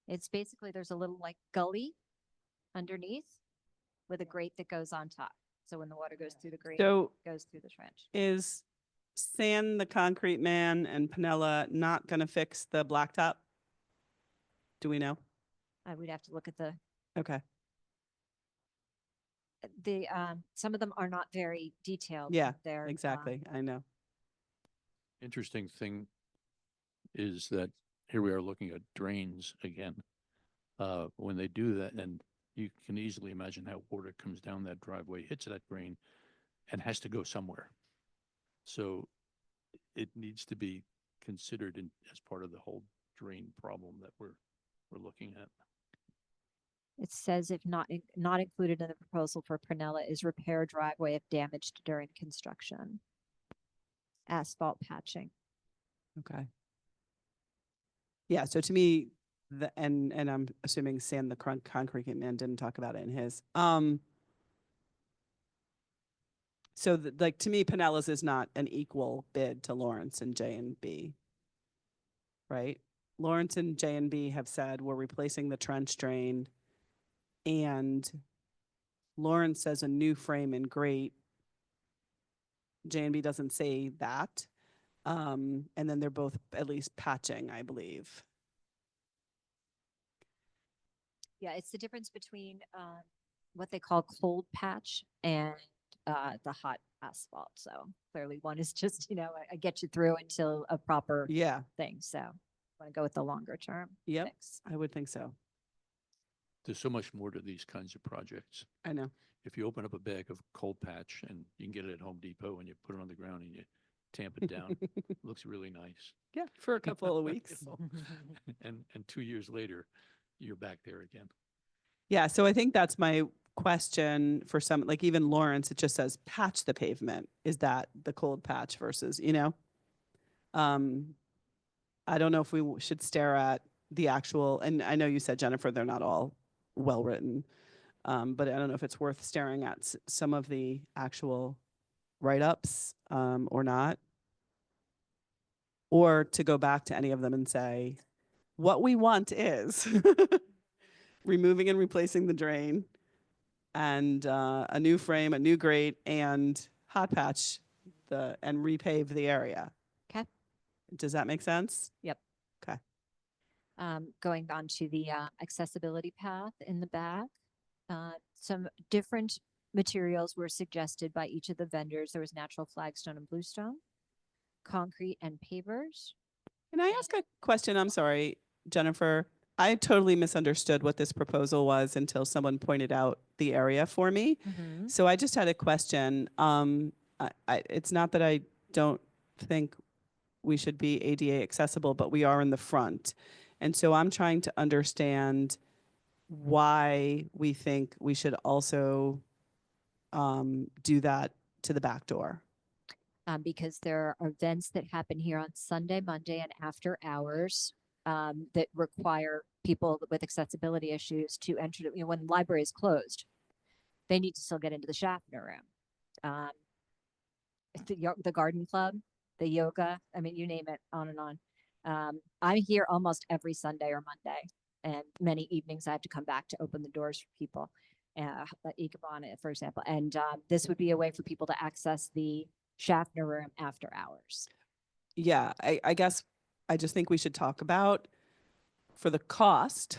S5: It's basically, there's a little like gully underneath with a grate that goes on top. So when the water goes through the grate,
S1: So
S5: it goes through the trench.
S1: is San the Concrete Man and Pinella not going to fix the blacktop? Do we know?
S5: We'd have to look at the,
S1: Okay.
S5: some of them are not very detailed.
S1: Yeah,
S5: They're,
S1: Exactly. I know.
S6: Interesting thing is that here we are looking at drains again. When they do that, and you can easily imagine how water comes down that driveway, hits that drain, and has to go somewhere. So it needs to be considered as part of the whole drain problem that we're looking at.
S5: It says if not included in the proposal for Prunella is repair driveway if damaged during construction. Asphalt patching.
S1: Okay. Yeah. So to me, and I'm assuming San the Concrete Man didn't talk about it in his. So like to me, Pinella's is not an equal bid to Lawrence and J and B. Right? Lawrence and J and B have said we're replacing the trench drain, and Lawrence says a new frame and grate. J and B doesn't say that. And then they're both at least patching, I believe.
S5: Yeah, it's the difference between what they call cold patch and the hot asphalt. So clearly one is just, I get you through until a proper
S1: Yeah.
S5: thing. So I want to go with the longer term
S1: Yep.
S5: fix.
S1: I would think so.
S6: There's so much more to these kinds of projects.
S1: I know.
S6: If you open up a bag of cold patch and you can get it at Home Depot and you put it on the ground and you tamp it down, it looks really nice.
S1: Yeah, for a couple of weeks.
S6: And 2 years later, you're back there again.
S1: Yeah, so I think that's my question for some, like even Lawrence, it just says patch the pavement. Is that the cold patch versus, I don't know if we should stare at the actual, and I know you said, Jennifer, they're not all well-written, but I don't know if it's worth staring at some of the actual write-ups or not. or to go back to any of them and say, what we want is removing and replacing the drain and a new frame, a new grate, and hot patch and repave the area.
S5: Okay.
S1: Does that make sense?
S5: Yep.
S1: Okay.
S5: Going on to the accessibility path in the back, some different materials were suggested by each of the vendors. There was natural flagstone and bluestone, concrete and pavers.
S1: Can I ask a question? I'm sorry, Jennifer. I totally misunderstood what this proposal was until someone pointed out the area for me. So I just had a question. It's not that I don't think we should be ADA accessible, but we are in the front. And so I'm trying to understand why we think we should also do that to the back door.
S5: Because there are events that happen here on Sunday, Monday, and after hours that require people with accessibility issues to enter. You know, when the library is closed, they need to still get into the Schaffner room. The garden club, the yoga, I mean, you name it, on and on. I'm here almost every Sunday or Monday, and many evenings I have to come back to open the doors for people, Ikebana, for example. And this would be a way for people to access the Schaffner room after hours.
S1: Yeah, I guess I just think we should talk about, for the cost,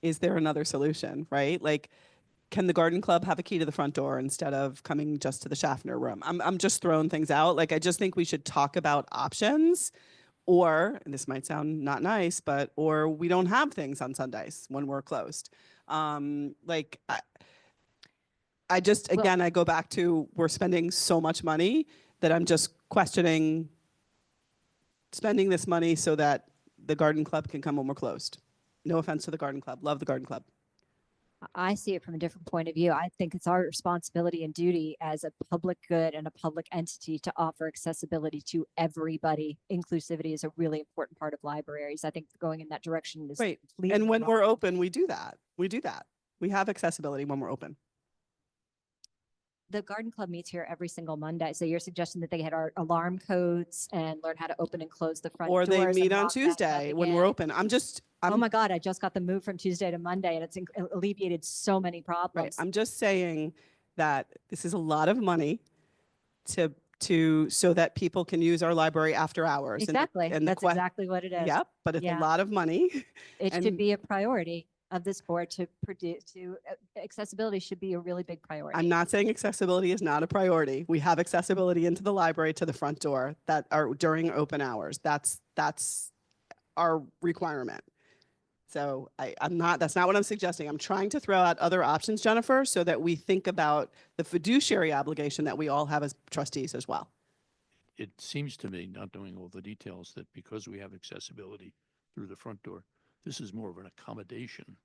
S1: is there another solution, right? Like, can the garden club have a key to the front door instead of coming just to the Schaffner room? I'm just throwing things out. Like, I just think we should talk about options, or, and this might sound not nice, but, or we don't have things on Sundays when we're closed. Like, I just,
S5: Well-
S1: again, I go back to, we're spending so much money that I'm just questioning spending this money so that the garden club can come when we're closed. No offense to the garden club. Love the garden club.
S5: I see it from a different point of view. I think it's our responsibility and duty as a public good and a public entity to offer accessibility to everybody. Inclusivity is a really important part of libraries. I think going in that direction is
S1: Right.
S5: completely
S1: And when we're
S5: wrong.
S1: open, we do that. We do that. We have accessibility when we're open.
S5: The garden club meets here every single Monday. So you're suggesting that they had our alarm codes and learn how to open and close the front
S1: Or
S5: doors.
S1: they
S5: and
S1: meet on
S5: lock that
S1: Tuesday
S5: up
S1: when we're
S5: again.
S1: open.
S5: Oh my God, I just got the move from Tuesday to Monday and it's alleviated so many
S1: Right.
S5: problems.
S1: I'm just saying that this is a lot of money so that people can use our library after hours.
S5: Exactly.
S1: And
S5: That's exactly what it is.
S1: Yep, but it's a
S5: Yeah.
S1: lot of money.
S5: It should
S1: and-
S5: be a priority of this board to accessibility should be a really big priority.
S1: I'm not saying accessibility is not a priority. We have accessibility into the library to the front door that are during open hours. That's our requirement. So that's not what I'm suggesting. I'm trying to throw out other options, Jennifer, so that we think about the fiduciary obligation that we all have as trustees as well.
S6: It seems to me, not knowing all the details, that because we have accessibility through the front door, this is more of an accommodation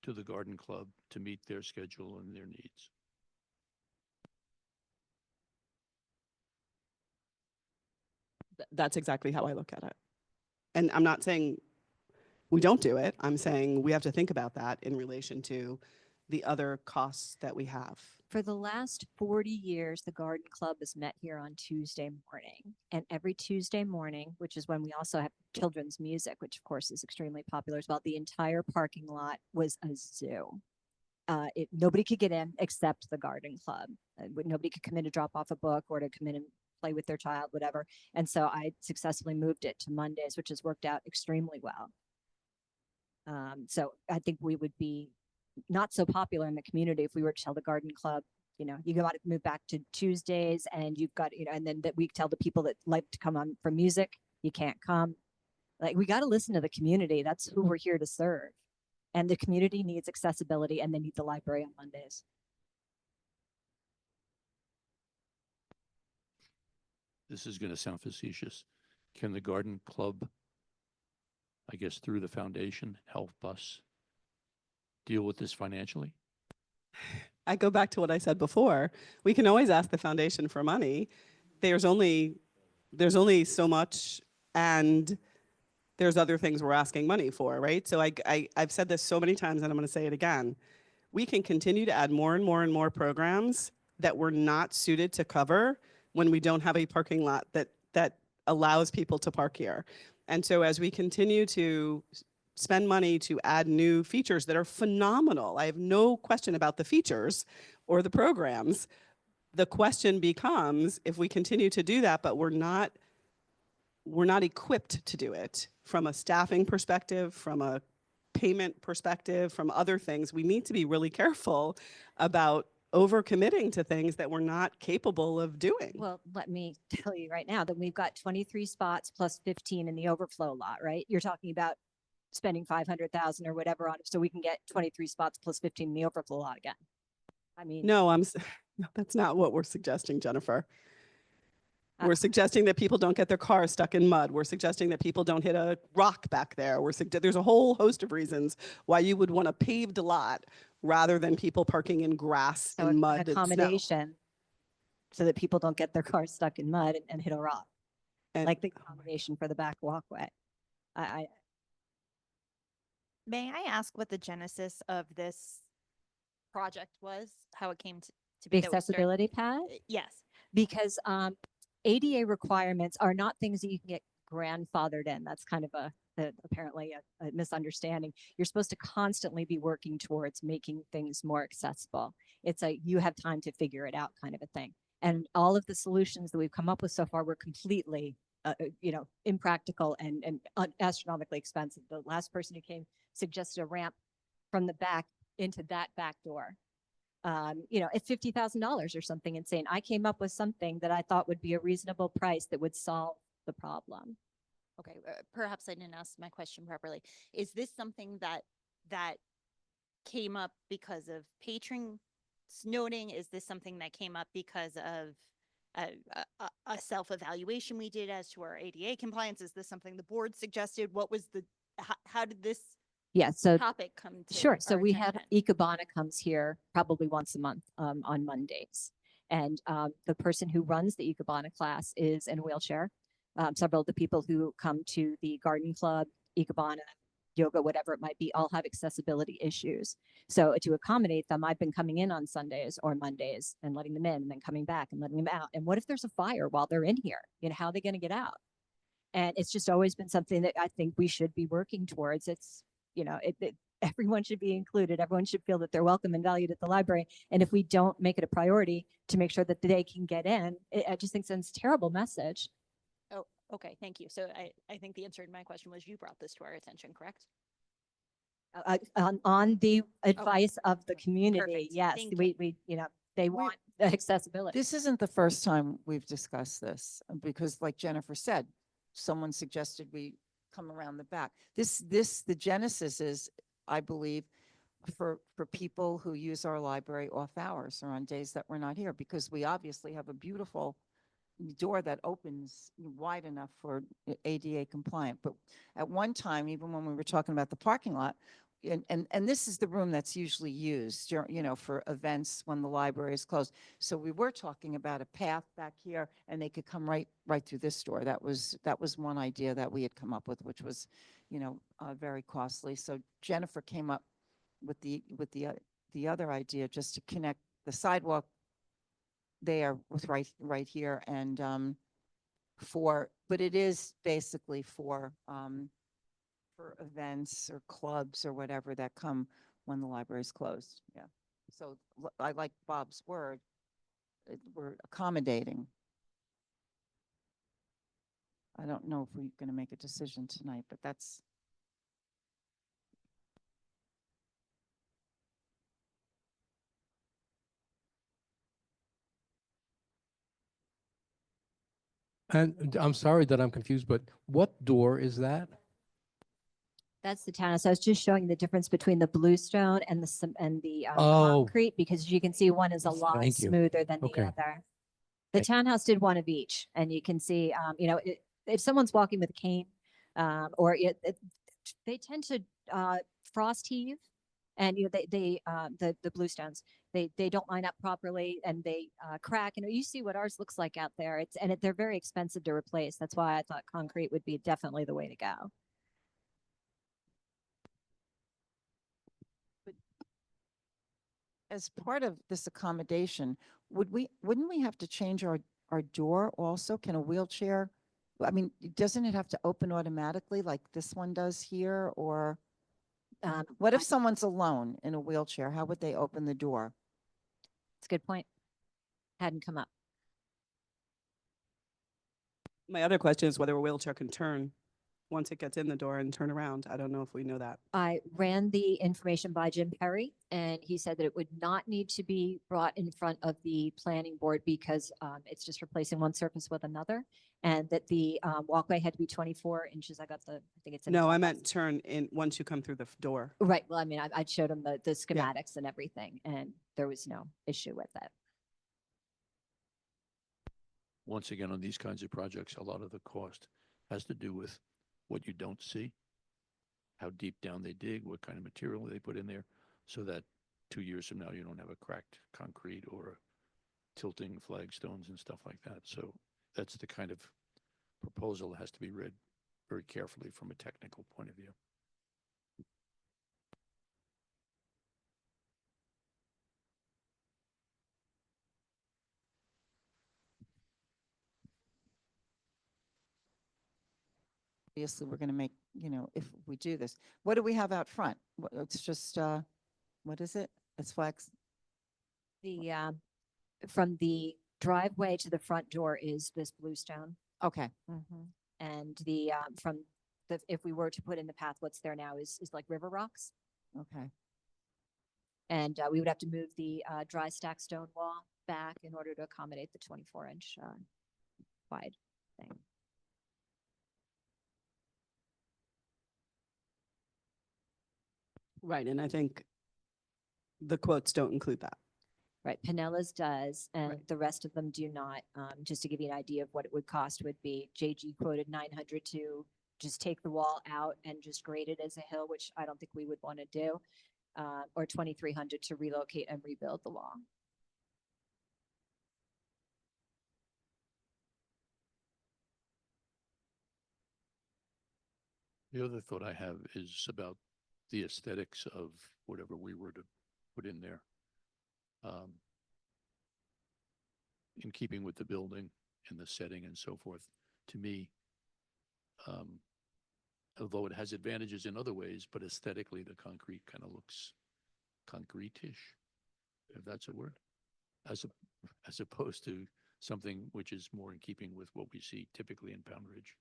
S6: to the garden club to meet their schedule and their needs.
S1: That's exactly how I look at it. And I'm not saying we don't do it. I'm saying we have to think about that in relation to the other costs that we have.
S5: For the last 40 years, the garden club has met here on Tuesday morning. And every Tuesday morning, which is when we also have children's music, which of course is extremely popular as well, the entire parking lot was a zoo. Nobody could get in except the garden club. Nobody could come in to drop off a book or to come in and play with their child, whatever. And so I successfully moved it to Mondays, which has worked out extremely well. So I think we would be not so popular in the community if we were to tell the garden club, you know, you got to move back to Tuesdays and you've got, you know, and then that we tell the people that like to come on for music, you can't come. Like, we got to listen to the community. That's who we're here to serve. And the community needs accessibility and they need the library on Mondays.
S6: This is going to sound facetious. Can the garden club, I guess through the foundation, help us deal with this financially?
S1: I go back to what I said before. We can always ask the foundation for money. There's only so much, and there's other things we're asking money for, right? So I've said this so many times, and I'm going to say it again. We can continue to add more and more and more programs that we're not suited to cover when we don't have a parking lot that allows people to park here. And so as we continue to spend money to add new features that are phenomenal, I have no question about the features or the programs. The question becomes, if we continue to do that, but we're not equipped to do it from a staffing perspective, from a payment perspective, from other things, we need to be really careful about overcommitting to things that we're not capable of doing.
S5: Well, let me tell you right now that we've got 23 spots plus 15 in the overflow lot, right? You're talking about spending 500,000 or whatever on it so we can get 23 spots plus 15 in the overflow lot again. I mean,
S1: No, no, that's not what we're suggesting, Jennifer.
S5: Uh,
S1: We're suggesting that people don't get their cars stuck in mud. We're suggesting that people don't hit a rock back there. There's a whole host of reasons why you would want a paved lot rather than people parking in grass
S5: so
S1: and
S5: an
S1: mud and snow.
S5: accommodation so that people don't get their cars stuck in mud and hit a rock,
S1: And-
S5: like the accommodation for the back walkway. I
S7: May I ask what the genesis of this project was? How it came to
S5: the
S7: be? that we started-
S5: accessibility pad,
S7: Yes.
S5: because ADA requirements are not things that you can get grandfathered in. That's kind of apparently a misunderstanding. You're supposed to constantly be working towards making things more accessible. It's a you have time to figure it out kind of a thing. And all of the solutions that we've come up with so far were completely impractical and astronomically expensive. The last person who came suggested a ramp from the back into that back door. At $50,000 or something insane. I came up with something that I thought would be a reasonable price that would solve the problem.
S8: Okay, perhaps I didn't ask my question properly. Is this something that came up because of patron noting? Is this something that came up because of a self-evaluation we did as to our ADA compliance? Is this something the board suggested? What was how did this
S5: Yeah, so
S8: topic come to?
S5: sure. So
S8: our
S5: we have
S8: attention?
S5: Ecobana comes here probably once a month on Mondays. And the person who runs the Ecobana class is in a wheelchair. Several of the people who come to the garden club, Ecobana, yoga, whatever it might be, all have accessibility issues. So to accommodate them, I've been coming in on Sundays or Mondays and letting them in and then coming back and letting them out. And what if there's a fire while they're in here? How are they going to get out? And it's just always been something that I think we should be working towards. It's, everyone should be included. Everyone should feel that they're welcome and valued at the library. And if we don't make it a priority to make sure that they can get in, I just think sends a terrible message.
S8: Oh, okay, thank you. So I think the answer to my question was you brought this to our attention, correct?
S5: On the advice of the community,
S8: Perfect.
S5: yes,
S8: Thank you.
S5: we they want accessibility.
S4: This isn't the first time we've discussed this, because like Jennifer said, someone suggested we come around the back. The genesis is, I believe, for people who use our library off hours or on days that we're not here, because we obviously have a beautiful door that opens wide enough for ADA compliant. But at one time, even when we were talking about the parking lot, and this is the room that's usually used, for events when the library is closed. So we were talking about a path back here, and they could come right through this door. That was one idea that we had come up with, which was, very costly. So Jennifer came up with the other idea, just to connect the sidewalk there with right here, and but it is basically for events or clubs or whatever that come when the library is closed. Yeah. So I like Bob's word. We're accommodating. I don't know if we're going to make a decision tonight, but that's.
S2: And I'm sorry that I'm confused, but what door is that?
S5: That's the townhouse. I was just showing the difference between the bluestone and the
S2: Oh.
S5: concrete, because as you can see, one is a lot
S2: Thank you.
S5: smoother than the
S2: Okay.
S5: other. The
S2: Okay.
S5: townhouse did one of each, and you can see, if someone's walking with a cane, they tend to frost heave, and the bluestones they don't line up properly, and they crack. You see what ours looks like out there. They're very expensive to replace. That's why I thought concrete would be definitely the way to go.
S4: As part of this accommodation, wouldn't we have to change our door also? Can a wheelchair I mean, doesn't it have to open automatically like this one does here? Or what if someone's alone in a wheelchair? How would they open the door?
S5: It's a good point. Hadn't come up.
S1: My other question is whether a wheelchair can turn once it gets in the door and turn around. I don't know if we know that.
S5: I ran the information by Jim Perry, and he said that it would not need to be brought in front of the planning board because it's just replacing one surface with another, and that the walkway had to be 24 inches. I think it's.
S1: No, I meant turn in once you come through the door.
S5: Right. Well, I mean, I showed him the schematics and everything, and there was no issue with it.
S6: Once again, on these kinds of projects, a lot of the cost has to do with what you don't see, how deep down they dig, what kind of material they put in there, so that 2 years from now, you don't have a cracked concrete or tilting flagstones and stuff like that. So that's the kind of proposal that has to be read very carefully from a technical point of view.
S4: Obviously, we're going to make, if we do this, what do we have out front? It's just, what is it? It's flex.
S5: The from the driveway to the front door is this bluestone,
S4: Okay.
S5: and the from the if we were to put in the path, what's there now is like river rocks,
S4: Okay.
S5: and we would have to move the dry stack stone wall back in order to accommodate the 24-inch wide thing.
S1: Right, and I think the quotes don't include that.
S5: Right, Pinellas does, and
S1: Right.
S5: the rest of them do not. Just to give you an idea of what it would cost would be, JG quoted 900 to just take the wall out and just grade it as a hill, which I don't think we would want to do, or 2,300 to relocate and rebuild the wall.
S6: The other thought I have is about the aesthetics of whatever we were to put in there. In keeping with the building and the setting and so forth, to me, although it has advantages in other ways, but aesthetically the concrete kind of looks concrete-ish, if that's a word, as opposed to something which is more in keeping with what we see typically in Pound Ridge.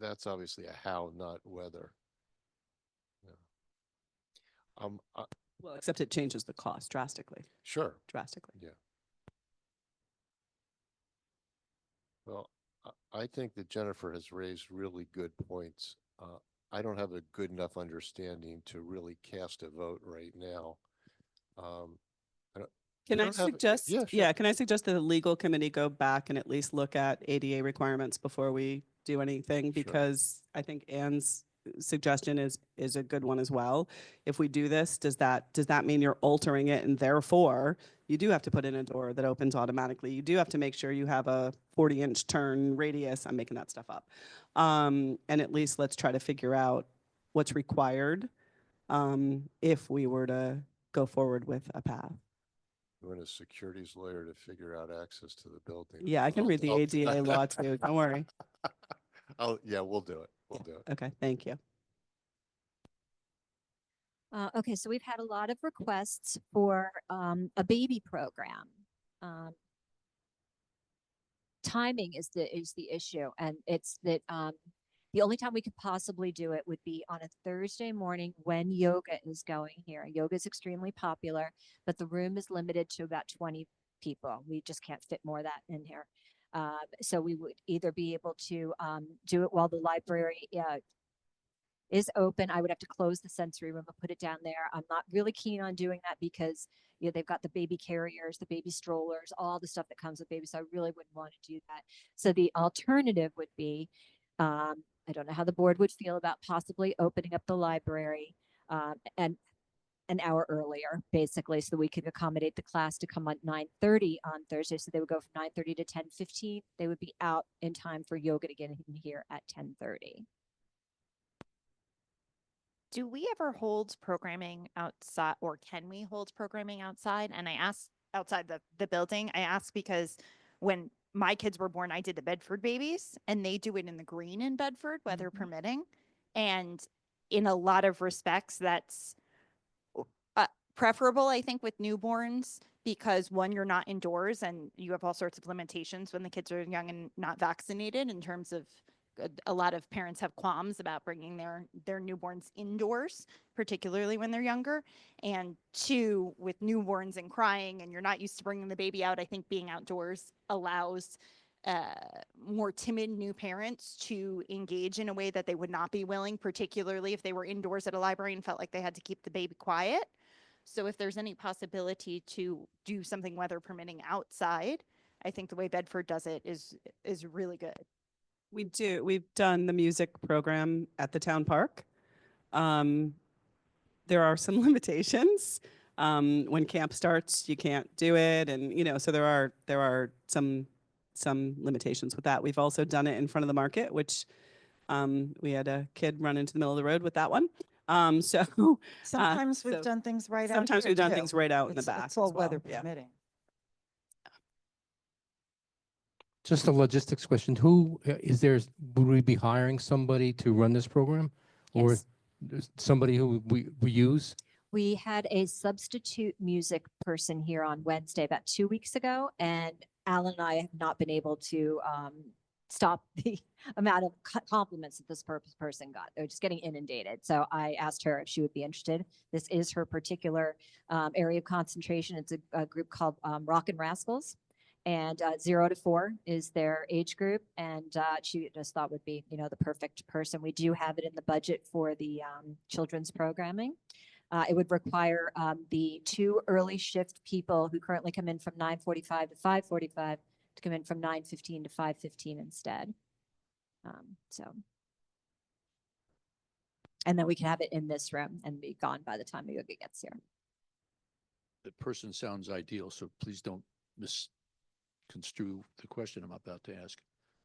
S3: That's obviously a how, not whether. Yeah.
S1: Well, except it changes the cost drastically,
S3: Sure.
S1: drastically.
S3: Yeah. Well, I think that Jennifer has raised really good points. I don't have a good enough understanding to really cast a vote right now.
S1: Can
S3: We
S1: I
S3: don't have-
S1: suggest,
S3: yeah, sure.
S1: yeah, can I suggest that the legal committee go back and at least look at ADA requirements before we do anything?
S3: Sure.
S1: Because I think Anne's suggestion is a good one as well. If we do this, does that mean you're altering it and therefore you do have to put in a door that opens automatically? You do have to make sure you have a 40-inch turn radius. I'm making that stuff up. And at least let's try to figure out what's required if we were to go forward with a path.
S3: You want a securities lawyer to figure out access to the building.
S1: Yeah, I can read the ADA law too. Don't worry.
S3: Oh, yeah, we'll do it. We'll do it.
S1: Okay, thank you.
S5: Okay, so we've had a lot of requests for a baby program. Timing is the issue, and it's that the only time we could possibly do it would be on a Thursday morning when yoga is going here. Yoga is extremely popular, but the room is limited to about 20 people. We just can't fit more of that in here. So we would either be able to do it while the library is open. I would have to close the sensory room and put it down there. I'm not really keen on doing that because they've got the baby carriers, the baby strollers, all the stuff that comes with babies. So I really wouldn't want to do that. So the alternative would be, I don't know how the board would feel about possibly opening up the library and an hour earlier, basically, so that we could accommodate the class to come at 9:30 on Thursday. So they would go from 9:30 to 10:15. They would be out in time for yoga to get in here at 10:30.
S7: Do we ever hold programming outside, or can we hold programming outside? And I ask outside the building, I ask because when my kids were born, I did the Bedford babies, and they do it in the green in Bedford, weather permitting. And in a lot of respects, that's preferable, I think, with newborns, because one, you're not indoors and you have all sorts of limitations when the kids are young and not vaccinated, in terms of a lot of parents have qualms about bringing their newborns indoors, particularly when they're younger. And two, with newborns and crying and you're not used to bringing the baby out, I think being outdoors allows more timid new parents to engage in a way that they would not be willing, particularly if they were indoors at a library and felt like they had to keep the baby quiet. So if there's any possibility to do something weather permitting outside, I think the way Bedford does it is really good.
S1: We've done the music program at the town park. There are some limitations. When camp starts, you can't do it, and so there are some limitations with that. We've also done it in front of the market, which we had a kid run into the middle of the road with that one.
S4: Sometimes we've
S1: so
S4: done things right out
S1: sometimes
S4: here,
S1: we've done
S4: too.
S1: things right out in the
S4: It's-
S1: back.
S4: It's all
S1: as well.
S4: weather
S1: Yeah.
S4: permitting.
S2: Just a logistics question. Would we be hiring somebody to run this program? Or
S5: Yes.
S2: there's somebody who we use?
S5: We had a substitute music person here on Wednesday about 2 weeks ago, and Alan and I have not been able to stop the amount of compliments that this person got. They're just getting inundated. So I asked her if she would be interested. This is her particular area of concentration. It's a group called Rock and Rascals. And 0 to 4 is their age group, and she just thought would be, the perfect person. We do have it in the budget for the children's programming. It would require the 2 early shift people who currently come in from 9:45 to 5:45 to come in from 9:15 to 5:15 instead. And then we can have it in this room and be gone by the time Yoga gets here.
S6: The person sounds ideal, so please don't misconstrue the question I'm about to ask.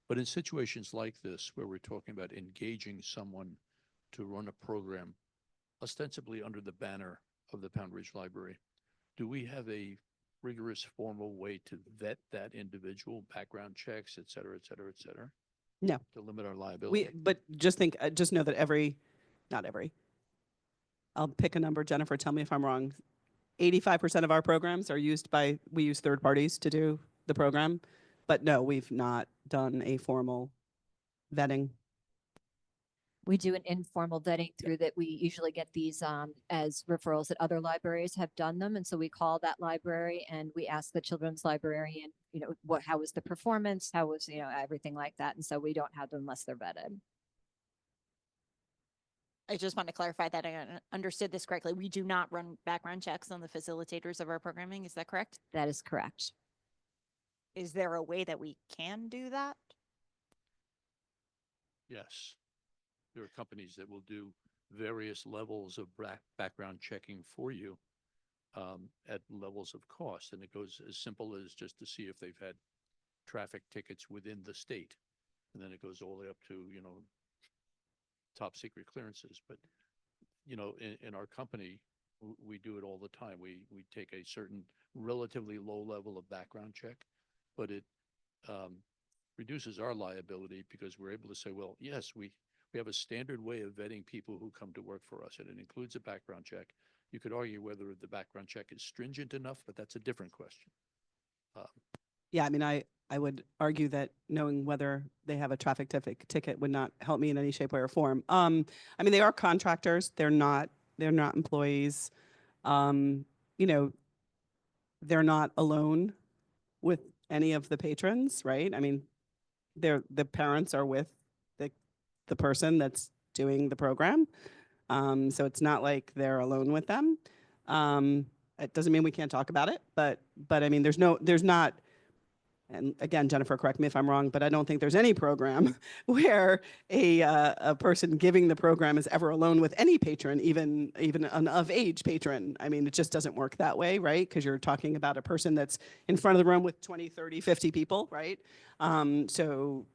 S6: But in situations like this, where we're talking about engaging someone to run a program ostensibly under the banner of the Pound Ridge Library, do we have a rigorous formal way to vet that individual, background checks, et cetera, et cetera, et cetera?
S1: No.
S6: To limit our liability?
S1: But just know that not every, I'll pick a number, Jennifer, tell me if I'm wrong. 85% of our programs we use third parties to do the program, but no, we've not done a formal vetting.
S5: We do an informal vetting through that. We usually get these as referrals that other libraries have done them. And so we call that library and we ask the children's librarian, how was the performance? How was, everything like that. And so we don't have them unless they're vetted.
S8: I just want to clarify that I understood this correctly. We do not run background checks on the facilitators of our programming. Is that correct?
S5: That is correct.
S7: Is there a way that we can do that?
S6: Yes. There are companies that will do various levels of background checking for you at levels of cost. And it goes as simple as just to see if they've had traffic tickets within the state. And then it goes all the way up to, top secret clearances. But, in our company, we do it all the time. We take a certain relatively low level of background check, but it reduces our liability because we're able to say, well, yes, we have a standard way of vetting people who come to work for us, and it includes a background check. You could argue whether the background check is stringent enough, but that's a different question.
S1: Yeah, I mean, I would argue that knowing whether they have a traffic ticket would not help me in any shape, way, or form. I mean, they are contractors. They're not employees. They're not alone with any of the patrons, right? I mean, the parents are with the person that's doing the program. So it's not like they're alone with them. It doesn't mean we can't talk about it, but I mean, there's not, and again, Jennifer, correct me if I'm wrong, but I don't think there's any program where a person giving the program is ever alone with any patron, even an of-age patron. I mean, it just doesn't work that way, right? Because you're talking about a person that's in front of the room with 20, 30, 50 people, right? So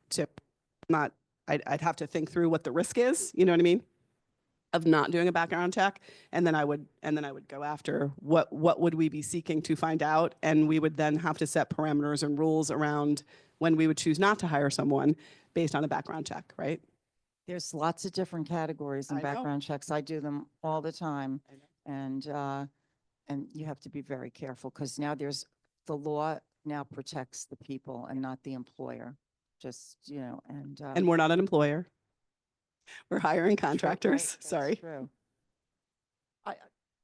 S1: I'd have to think through what the risk is, you know what I mean? of not doing a background check, and then I would go after what would we be seeking to find out, and we would then have to set parameters and rules around when we would choose not to hire someone based on a background check, right?
S4: There's lots of different categories in
S1: I know.
S4: background checks. I do them all the time.
S1: I know.
S4: And you have to be very careful because now the law now protects the people and not the employer. Just,
S1: And we're not an employer. We're hiring
S4: True,
S1: contractors.
S4: right, that's
S1: Sorry.
S4: true.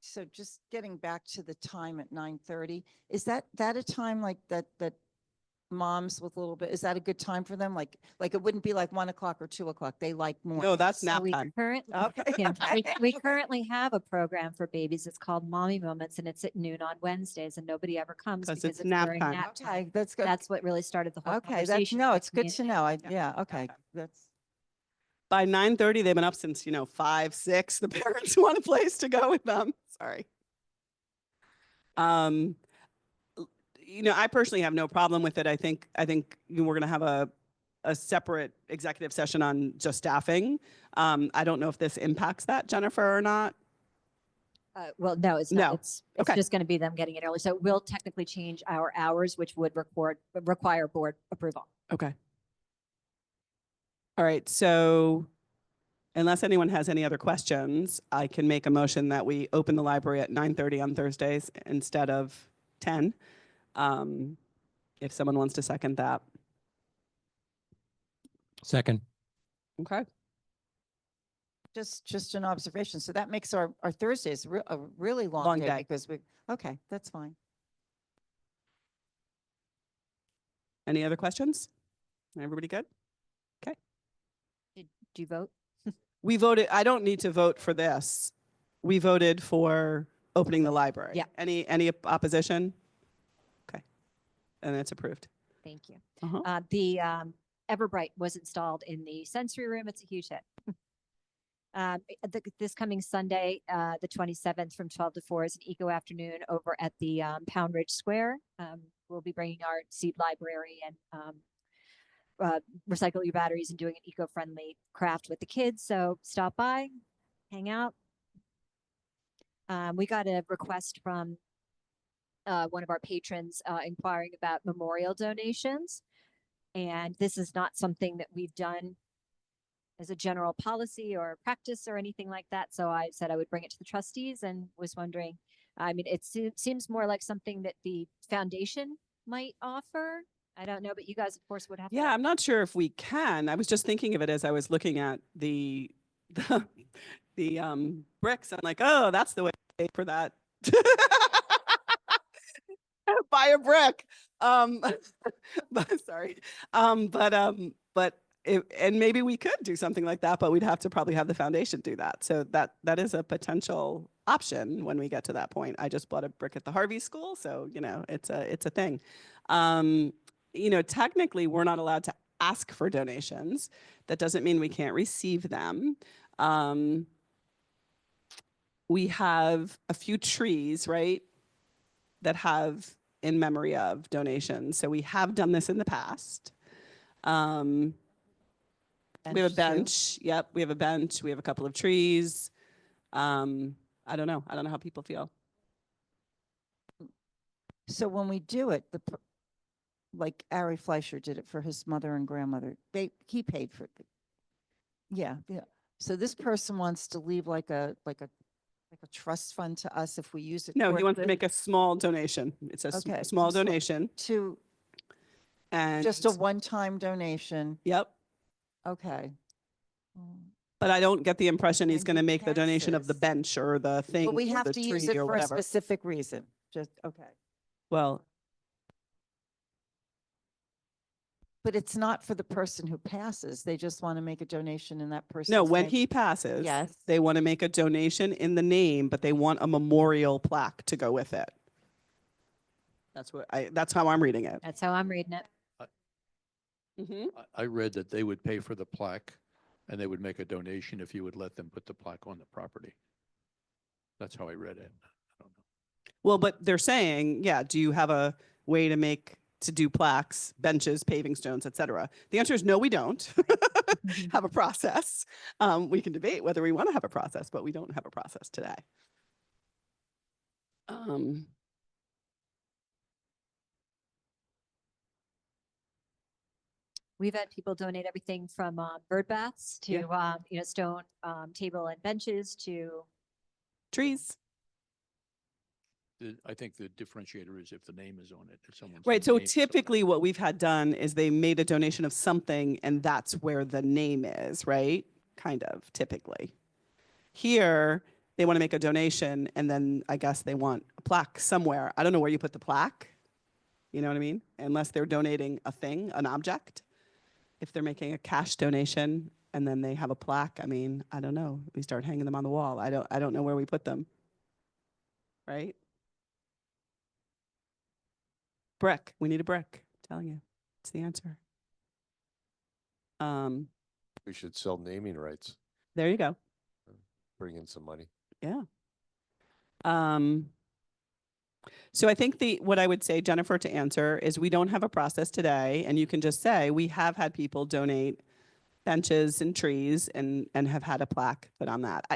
S4: So just getting back to the time at 9:30, is that a time like that moms with a little bit, is that a good time for them? Like it wouldn't be like 1 o'clock or 2 o'clock. They like more.
S1: No, that's
S5: So
S1: nap
S5: we
S1: time.
S5: currently,
S4: Okay.
S5: yeah, we currently have a program for babies. It's called Mommy Moments, and it's at noon on Wednesdays, and nobody ever comes
S1: 'Cause
S5: because
S1: it's nap
S5: during
S1: time.
S5: nap time.
S4: Okay, that's good.
S5: That's what really started the whole
S4: Okay,
S5: conversation.
S4: no,
S5: in the
S4: it's good to
S5: community.
S4: know. Yeah, okay, that's.
S1: By 9:30, they've been up since 5, 6. The parents want a place to go with them. Sorry. I personally have no problem with it. I think we're going to have a separate executive session on just staffing. I don't know if this impacts that, Jennifer, or not.
S5: Well, no, it's
S1: No.
S5: not. It's
S1: Okay.
S5: just going to be them getting it early. So we'll technically change our hours, which would require board approval.
S1: Okay. All right. So unless anyone has any other questions, I can make a motion that we open the library at 9:30 on Thursdays instead of 10. If someone wants to second that.
S2: Second.
S1: Okay.
S4: Just an observation. So that makes our Thursdays a really long
S1: Long
S4: day
S1: day.
S4: because okay, that's fine.
S1: Any other questions? Everybody good?
S5: Do you vote?
S1: We voted, I don't need to vote for this. We voted for opening the library.
S5: Yeah.
S1: Any opposition? Okay. And it's approved.
S5: Thank you.
S1: Uh-huh.
S5: The Everbright was installed in the sensory room. It's a huge hit. This coming Sunday, the 27th from 12 to 4 is an eco afternoon over at the Pound Ridge Square. We'll be bringing our seed library and recycle your batteries and doing an eco-friendly craft with the kids. So stop by, hang out. We got a request from one of our patrons inquiring about memorial donations. And this is not something that we've done as a general policy or practice or anything like that. So I said I would bring it to the trustees and was wondering, I mean, it seems more like something that the foundation might offer. I don't know, but you guys, of course, would have
S1: Yeah,
S5: to.
S1: I'm not sure if we can. I was just thinking of it as I was looking at the bricks. I'm like, oh, that's the way to pay for that. Buy a brick. But sorry. And maybe we could do something like that, but we'd have to probably have the foundation do that. So that is a potential option when we get to that point. I just bought a brick at the Harvey School, so it's a thing. Technically we're not allowed to ask for donations. That doesn't mean we can't receive them. We have a few trees, right, that have in memory of donations. So we have done this in the past. We have a
S4: too.
S1: bench. Yep, we have a bench. We have a couple of trees. I don't know. I don't know how people feel.
S4: So when we do it, like Ari Fleischer did it for his mother and grandmother, he paid for it. Yeah. So this person wants to leave like a trust fund to us if we use it.
S1: No, he
S4: towards
S1: wants to
S4: this
S1: make a small donation. It's a
S4: Okay,
S1: small
S4: just like-
S1: donation.
S4: to
S1: And
S4: just a one-time donation.
S1: Yep.
S4: Okay.
S1: But I don't get the impression he's
S4: When
S1: going to
S4: he
S1: make the donation of the
S4: passes-
S1: bench or the thing
S4: But we
S1: or
S4: have
S1: the
S4: to use
S1: tree
S4: it
S1: or
S4: for a
S1: whatever.
S4: specific reason. Just, okay.
S1: Well,
S4: But it's not for the person who passes. They just want to make a donation in that person's
S1: no, when
S4: name.
S1: he passes,
S4: Yes.
S1: they want to make a donation in the name, but they want a memorial plaque to go with it. That's how I'm reading it.
S5: That's how I'm reading it.
S1: Mm-hmm.
S6: I read that they would pay for the plaque and they would make a donation if you would let them put the plaque on the property. That's how I read it. I don't know.
S1: Well, but they're saying, yeah, do you have a way to do plaques, benches, paving stones, et cetera? The answer is no, we don't. have a process. We can debate whether we want to have a process, but we don't have a process today.
S5: We've had people donate everything from bird baths to,
S1: Yeah.
S5: stone table and benches to,
S1: Trees.
S6: I think the differentiator is if the name is on it, if someone's.
S1: Right. So
S6: name is on it.
S1: typically what we've had done is they made a donation of something and that's where the name is, right? Kind of typically. Here, they want to make a donation and then I guess they want a plaque somewhere. I don't know where you put the plaque. You know what I mean? Unless they're donating a thing, an object. If they're making a cash donation and then they have a plaque, I mean, I don't know. We start hanging them on the wall. I don't know where we put them. Right? Brick. We need a brick. I'm telling you. It's the answer.
S3: We should sell naming rights,
S1: There you go.
S3: bring in some money.
S1: Yeah. So I think what I would say, Jennifer, to answer is we don't have a process today, and you can just say we have had people donate benches and trees and have had a plaque put on that.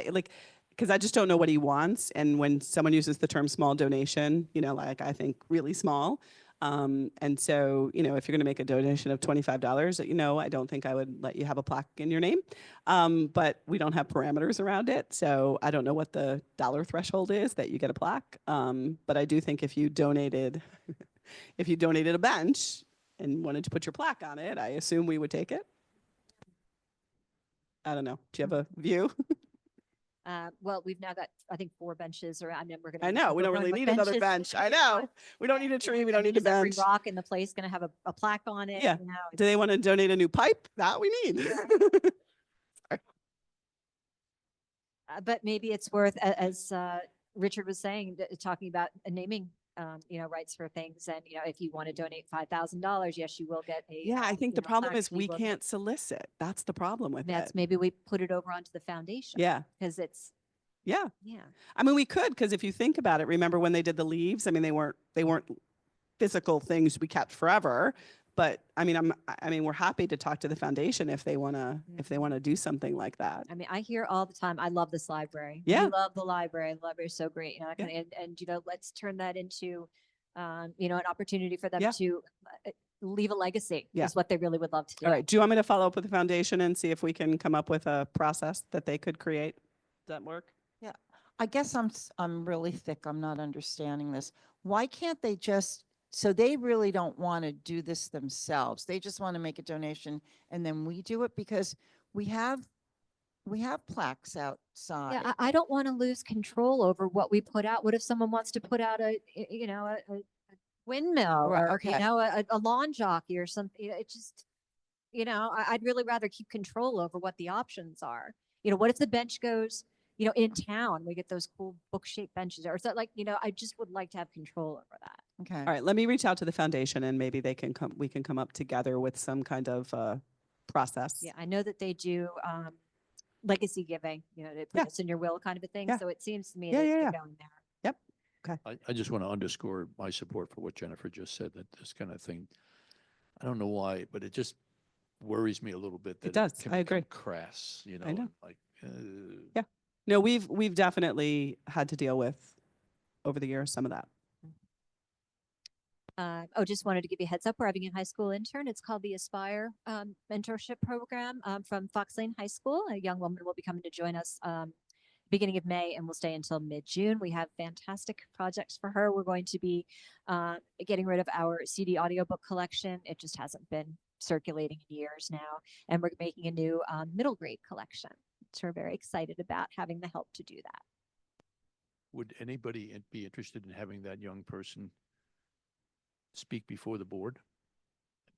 S1: Because I just don't know what he wants, and when someone uses the term small donation, I think really small. And so, if you're going to make a donation of $25, I don't think I would let you have a plaque in your name. But we don't have parameters around it. So I don't know what the dollar threshold is that you get a plaque. But I do think if you donated, a bench and wanted to put your plaque on it, I assume we would take it. I don't know. Do you have a view?
S5: well, we've now got, I think, 4 benches around. I mean, we're going to.
S1: I know. We don't really need another bench. I know. We don't need a tree. We don't need a bench.
S5: Every rock in the place going to have a plaque on it.
S1: Yeah. Do they want to donate a new pipe? That we need.
S5: But maybe it's worth, as Richard was saying, talking about naming, rights for things. And, if you want to donate $5,000, yes, you will get a.
S1: Yeah, I think the problem
S5: plaque,
S1: is
S5: you
S1: we
S5: will
S1: can't solicit. That's the problem with
S5: That's
S1: it.
S5: maybe we put it over onto the foundation.
S1: Yeah.
S5: Because it's,
S1: Yeah.
S5: yeah.
S1: I mean, we could, because if you think about it, remember when they did the leaves? I mean, they weren't physical things we kept forever. But I mean, we're happy to talk to the foundation if they want to do something like that.
S5: I mean, I hear all the time, I love this library.
S1: Yeah.
S5: We love the library. The library is so great.
S1: Yeah.
S5: And let's turn that into, an opportunity for them
S1: Yeah.
S5: to leave a legacy
S1: Yeah.
S5: is what they really would love to do.
S1: All right. Do you want me to follow up with the foundation and see if we can come up with a process that they could create? Does that work?
S4: Yeah, I guess I'm really thick. I'm not understanding this. Why can't they just, so they really don't want to do this themselves. They just want to make a donation and then we do it because we have plaques outside.
S5: Yeah, I don't want to lose control over what we put out. What if someone wants to put out a windmill
S4: Right,
S5: or,
S4: okay.
S5: a lawn jockey or something? It just, I'd really rather keep control over what the options are. What if the bench goes, in town, we get those cool book-shaped benches or so I just would like to have control over that.
S4: Okay.
S1: All right. Let me reach out to the foundation and maybe we can come up together with some kind of process.
S5: Yeah, I know that they do legacy giving, they put
S1: Yeah.
S5: this in your will kind of a thing.
S1: Yeah.
S5: So it seems to me
S1: Yeah,
S5: that
S1: yeah,
S5: they're
S1: yeah.
S5: going there.
S6: I just want to underscore my support for what Jennifer just said, that this kind of thing, I don't know why, but it just worries me a little bit. That
S1: does.
S6: can
S1: I agree.
S6: become crass,
S1: I know.
S6: like.
S1: Yeah. No, we've definitely had to deal with over the years some of that.
S5: Just wanted to give you a heads up. We're having a high school intern. It's called the Aspire mentorship program from Fox Lane High School. A young woman will be coming to join us beginning of May and will stay until mid-June. We have fantastic projects for her. We're going to be getting rid of our CD audiobook collection. It just hasn't been circulating in years now. And we're making a new middle grade collection. So we're very excited about having the help to do that.
S6: Would anybody be interested in having that young person speak before the board,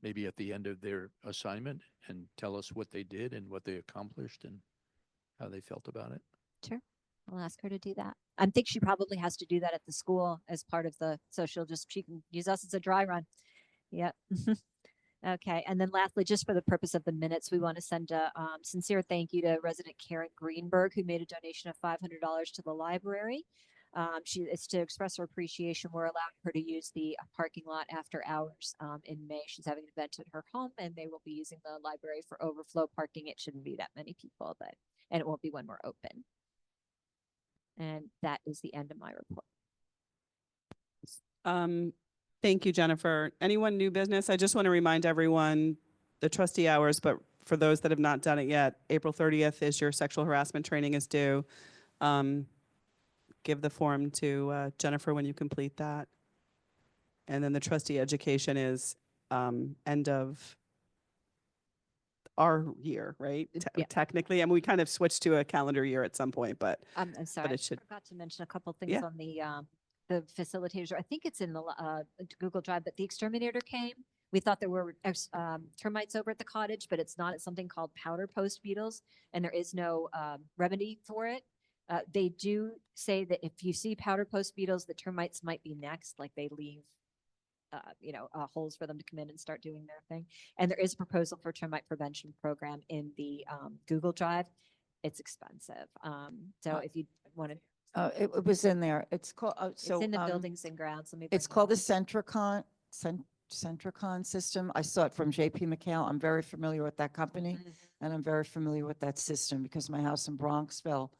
S6: maybe at the end of their assignment, and tell us what they did and what they accomplished and how they felt about it?
S5: Sure. I'll ask her to do that. I think she probably has to do that at the school as part of she can use us as a dry run. Yep. Okay. And then lastly, just for the purpose of the minutes, we want to send a sincere thank you to resident Karen Greenberg, who made a donation of $500 to the library. It's to express her appreciation. We're allowing her to use the parking lot after hours in May. She's having an event at her home, and they will be using the library for overflow parking. It shouldn't be that many people, and it won't be when we're open. And that is the end of my report.
S1: Thank you, Jennifer. Anyone new business? I just want to remind everyone the trustee hours, but for those that have not done it yet, April 30th is your sexual harassment training is due. Give the form to Jennifer when you complete that. And then the trustee education is end of our year, right?
S5: Yeah.
S1: Technically, I mean, we kind of switched to a calendar year at some point, but
S5: I'm sorry,
S1: it should-
S5: I forgot to mention a couple things
S1: Yeah.
S5: on the facilitators. I think it's in the Google Drive, but the exterminator came. We thought there were termites over at the cottage, but it's not. It's something called powder post beetles, and there is no remedy for it. They do say that if you see powder post beetles, the termites might be next, like they leave holes for them to come in and start doing their thing. And there is a proposal for termite prevention program in the Google Drive. It's expensive. So if you want to,
S4: It was in there. It's called,
S5: it's in the buildings and grounds. Let me.
S4: It's
S5: bring it
S4: called the
S5: up.
S4: Centricon system. I saw it from JP McHale. I'm very familiar with that company, and I'm very familiar with that system because my house in Bronxville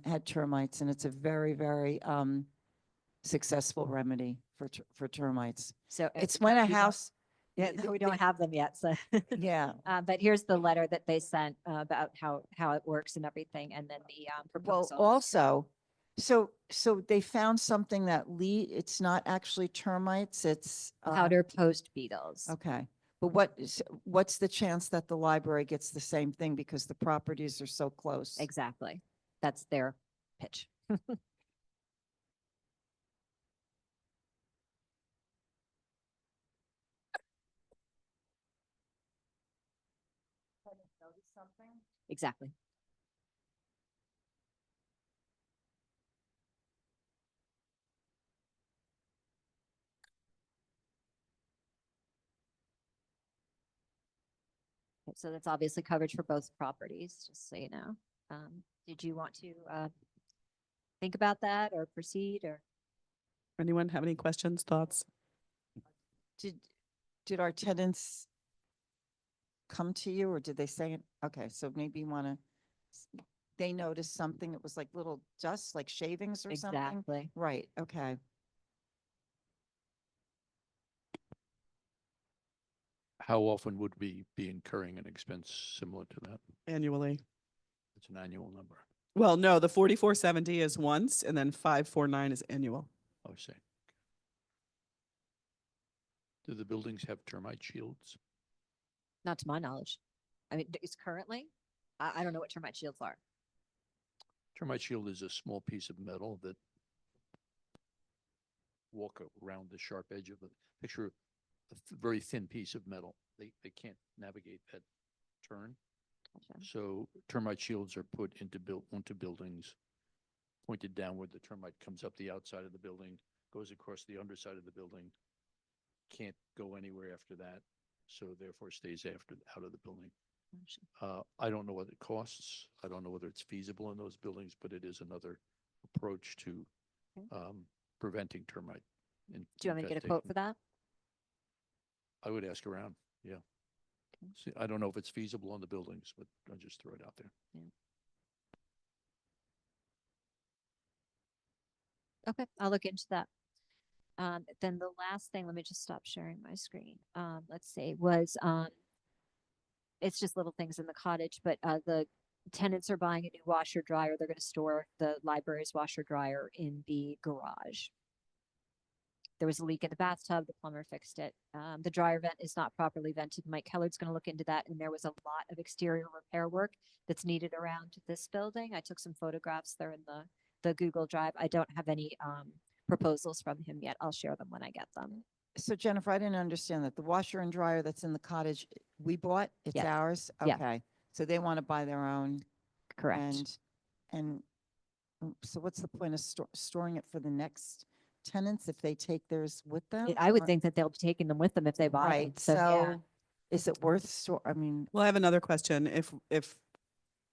S4: had termites, and it's a very, very successful remedy for termites.
S5: So
S4: It's when a
S5: we don't-
S4: house,
S5: Yeah, no, we don't have them yet. So,
S4: yeah.
S5: but here's the letter that they sent about how it works and everything, and then the
S4: Well,
S5: proposal.
S4: also, so they found something that it's not actually termites, it's
S5: Powder post beetles.
S4: okay. But what's the chance that the library gets the same thing because the properties are so close?
S5: Exactly. That's their pitch. Exactly. Okay, so that's obviously coverage for both properties, just so you know. Did you want to think about that or proceed or?
S1: anyone have any questions, thoughts?
S4: Did our tenants come to you or did they say it? Okay, so maybe you want to, they noticed something, it was like little dust, like shavings or something?
S5: Exactly.
S4: Right, okay.
S6: How often would we be incurring an expense similar to that?
S1: Annually.
S6: It's an annual number.
S1: Well, no, the 4470 is once and then 549 is annual.
S6: I was saying. Do the buildings have termite shields?
S5: Not to my knowledge. I mean, it's currently, I don't know what termite shields are.
S6: Termite shield is a small piece of metal that walk around the sharp edge of a picture, very thin piece of metal. They can't navigate that turn.
S5: Gotcha.
S6: So termite shields are put onto buildings, pointed downward. The termite comes up the outside of the building, goes across the underside of the building, can't go anywhere after that, so therefore stays out of the building.
S5: Gotcha.
S6: I don't know what it costs. I don't know whether it's feasible in those buildings, but it is another approach to
S5: Okay.
S6: preventing termite.
S5: Do you want me to get a quote for that?
S6: I would ask around, yeah.
S5: Okay.
S6: See, I don't know if it's feasible on the buildings, but I'll just throw it out there.
S5: Okay, I'll look into that. Then the last thing, let me just stop sharing my screen. Let's see, it's just little things in the cottage, but the tenants are buying a new washer dryer. They're going to store the library's washer dryer in the garage. There was a leak in the bathtub. The plumber fixed it. The dryer vent is not properly vented. Mike Kellard's going to look into that. And there was a lot of exterior repair work that's needed around this building. I took some photographs. They're in the Google Drive. I don't have any proposals from him yet. I'll share them when I get them.
S4: So Jennifer, I didn't understand that. The washer and dryer that's in the cottage, we bought, it's
S5: Yes.
S4: ours?
S5: Yeah.
S4: Okay, so they want to buy their own.
S5: Correct.
S4: And so what's the point of storing it for the next tenants if they take theirs with them?
S5: I would
S4: Or-
S5: think that they'll be taking them with them if they buy them.
S4: Right,
S5: So, yeah.
S4: so is it worth I mean,
S1: Well, I have another question. If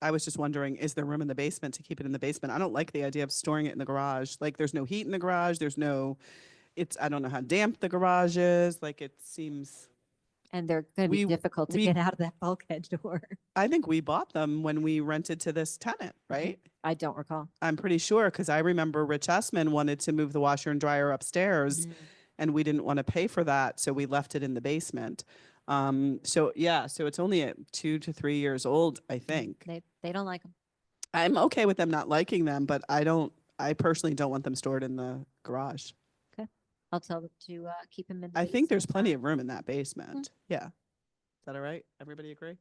S1: I was just wondering, is there room in the basement to keep it in the basement? I don't like the idea of storing it in the garage. Like, there's no heat in the garage. There's no, I don't know how damp the garage is. Like, it seems,
S5: And they're going to be
S1: We-
S5: difficult to
S1: we-
S5: get out of that bulkhead door.
S1: I think we bought them when we rented to this tenant, right?
S5: I don't recall.
S1: I'm pretty sure, because I remember Rich Essman wanted to move the washer and dryer upstairs, and we didn't want to pay for that, so we left it in the basement. So yeah, so it's only at 2 to 3 years old, I think.
S5: They don't like them.
S1: I'm okay with them not liking them, but I personally don't want them stored in the garage.
S5: I'll tell them to keep them in. The
S1: I think there's
S5: basement.
S1: plenty of room in that basement. Yeah. Is that all right? Everybody agree?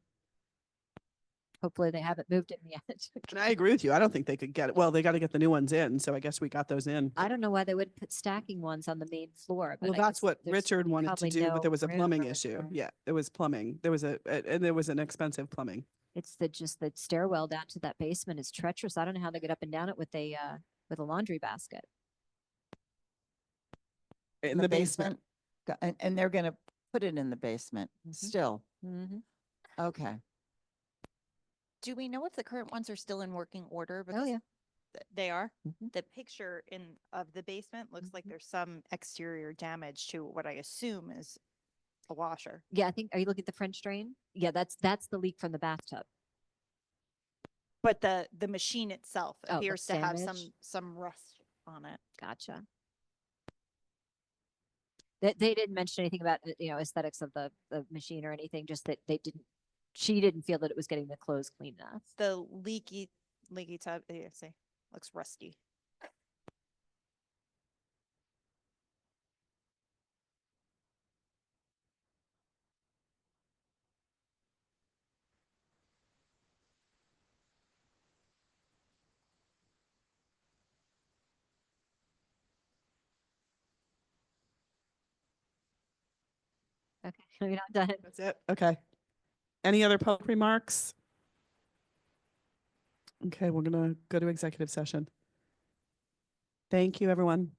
S5: Hopefully they haven't moved it yet.
S1: And I agree with you. I don't think they could get it. Well, they got to get the new ones in, so I guess we got those in.
S5: I don't know why they wouldn't put stacking ones on the main floor. But
S1: Well,
S5: I
S1: that's
S5: guess
S1: what
S5: there's
S1: Richard wanted to
S5: probably
S1: do, but there
S5: no
S1: was a
S5: room
S1: plumbing
S5: or-
S1: issue.
S5: or-
S1: Yeah, there was plumbing. There was and there was an expensive plumbing.
S5: It's just the stairwell down to that basement is treacherous. I don't know how they get up and down it with a laundry basket.
S1: In the basement.
S4: And they're going to put it in the basement still.
S5: Mm-hmm.
S4: Okay.
S8: Do we know if the current ones are still in working order?
S5: Oh
S8: Because
S5: yeah.
S8: They are?
S5: Mhm.
S7: The picture of the basement looks like
S5: Mhm.
S7: there's some exterior damage to what I assume is a washer.
S5: Yeah, I think. Are you looking at the French drain? Yeah, that's the leak from the bathtub.
S7: But the machine itself
S5: Oh,
S7: appears
S5: looks
S7: to have
S5: damaged?
S7: some rust on it.
S5: Gotcha. They didn't mention anything about aesthetics of the machine or anything. Just that they didn't. She didn't feel that it was getting the clothes clean enough.
S7: The leaky tub, yeah, see, looks rusty.
S5: Okay, you're not done.
S1: That's it. Okay. Any other public remarks? Okay, we're gonna go to executive session. Thank you, everyone.